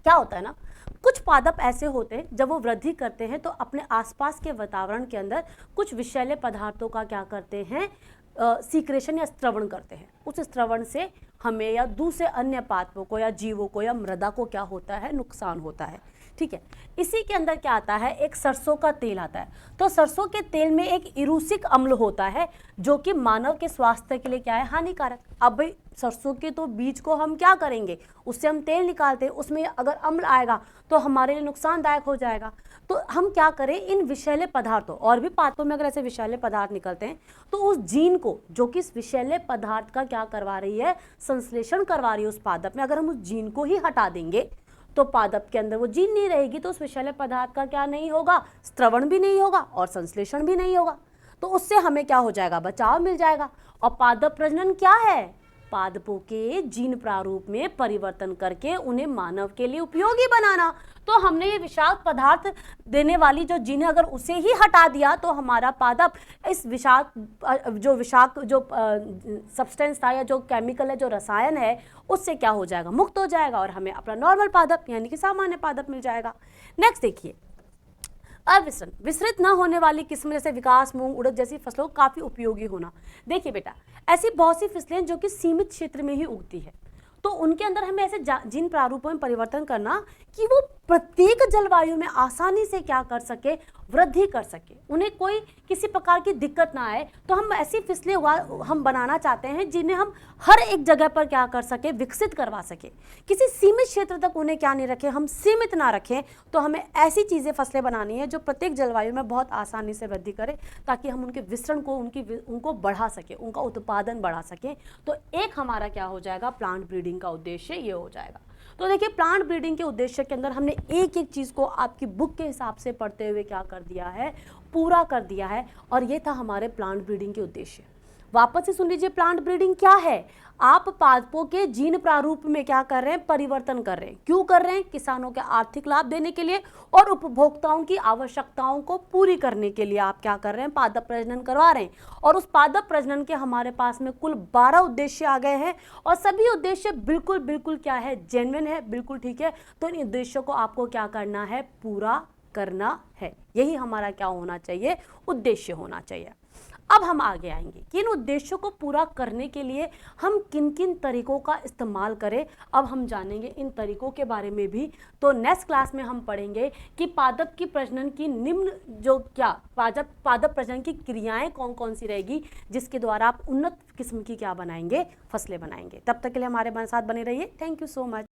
क्या होता है ना, कुछ पादप ऐसे होते हैं जब वो वृद्धि करते हैं तो अपने आसपास के वातावरण के अंदर कुछ विषैले पदार्थों का क्या करते हैं, सीक्रेशन या स्त्रवण करते हैं। उस स्त्रवण से हमें या दूसरे अन्य पादपों को या जीवों को या मृदा को क्या होता है, नुकसान होता है। ठीक है, इसी के अंदर क्या आता है, एक सरसों का तेल आता है। तो सरसों के तेल में एक इरूसिक अम्ल होता है जो कि मानव के स्वास्थ्य के लिए क्या है, हानिकारक। अब भाई सरसों के तो बीज को हम क्या करेंगे, उससे हम तेल निकालते हैं, उसमें अगर अम्ल आएगा तो हमारे लिए नुकसानदायक हो जाएगा। तो हम क्या करें, इन विषैले पदार्थों, और भी पादपों में अगर ऐसे विषैले पदार्थ निकलते हैं तो उस जीन को जो कि इस विषैले पदार्थ का क्या करवा रही है, संश्लेषण करवा रही है उस पादप में, अगर हम उस जीन को ही हटा देंगे तो पादप के अंदर वो जीन नहीं रहेगी, तो उस विषैले पदार्थ का क्या नहीं होगा, स्त्रवण भी नहीं होगा और संश्लेषण भी नहीं होगा। तो उससे हमें क्या हो जाएगा, बचाव मिल जाएगा। और पादप प्रजनन क्या है, पादपों के जीन प्रारूप में परिवर्तन करके उन्हें मानव के लिए उपयोगी बनाना। तो हमने ये विषाक्त पदार्थ देने वाली जो जीन है अगर उसे ही हटा दिया तो हमारा पादप इस विषाक्त जो सब्सटेंस था या जो केमिकल है, जो रसायन है, उससे क्या हो जाएगा, मुक्त हो जाएगा और हमें अपना नॉर्मल पादप यानी कि सामान्य पादप मिल जाएगा। नेक्स्ट देखिए, अविसरण, विसरित न होने वाली किस्म जैसे विकास, मूंग, उड़द जैसी फसलों को काफी उपयोगी होना। देखिए बेटा, ऐसी बहुत सी फसलें जो कि सीमित क्षेत्र में ही उगती है, तो उनके अंदर हमें ऐसे जिन प्रारूपों में परिवर्तन करना कि वो प्रत्येक जलवायु में आसानी से क्या कर सके, वृद्धि कर सके, उन्हें कोई किसी प्रकार की दिक्कत ना आए। तो हम ऐसी फसलें हम बनाना चाहते हैं जिन्हें हम हर एक जगह पर क्या कर सके, विकसित करवा सके। किसी सीमित क्षेत्र तक उन्हें क्या नहीं रखें, हम सीमित ना रखें। तो हमें ऐसी चीज़ें, फसलें बनानी है जो प्रत्येक जलवायु में बहुत आसानी से वृद्धि करे, ताकि हम उनके विसरण को, उनको बढ़ा सकें, उनका उत्पादन बढ़ा सकें। तो एक हमारा क्या हो जाएगा, प्लांट ब्रीडिंग का उद्देश्य ये हो जाएगा। तो देखिए, प्लांट ब्रीडिंग के उद्देश्य के अंदर हमने एक एक चीज़ को आपकी बुक के हिसाब से पढ़ते हुए क्या कर दिया है, पूरा कर दिया है। और ये था हमारे प्लांट ब्रीडिंग के उद्देश्य। वापस से सुन लीजिए, प्लांट ब्रीडिंग क्या है, आप पादपों के जीन प्रारूप में क्या कर रहे हैं, परिवर्तन कर रहे हैं। क्यों कर रहे हैं, किसानों के आर्थिक लाभ देने के लिए और उपभोक्ताओं की आवश्यकताओं को पूरी करने के लिए आप क्या कर रहे हैं, पादप प्रजनन करवा रहे हैं। और उस पादप प्रजनन के हमारे पास में कुल 12 उद्देश्य आ गए हैं और सभी उद्देश्य बिल्कुल क्या है, जेन्युइन है, बिल्कुल ठीक है। तो इन उद्देश्यों को आपको क्या करना है, पूरा करना है। यही हमारा क्या होना चाहिए, उद्देश्य होना चाहिए। अब हम आगे आएंगे कि इन उद्देश्यों को पूरा करने के लिए हम किन किन तरीकों का इस्तेमाल करें। अब हम जानेंगे इन तरीकों के बारे में भी। तो नेक्स्ट क्लास में हम पढ़ेंगे कि पादप की प्रजनन की निम्न जो क्या पादप प्रजनन की क्रियाएं कौन कौन सी रहेगी, जिसके द्वारा आप उन्नत किस्म की क्या बनाएंगे, फसलें बनाएंगे। तब तक के लिए हमारे साथ बने रहिए। Thank you so much.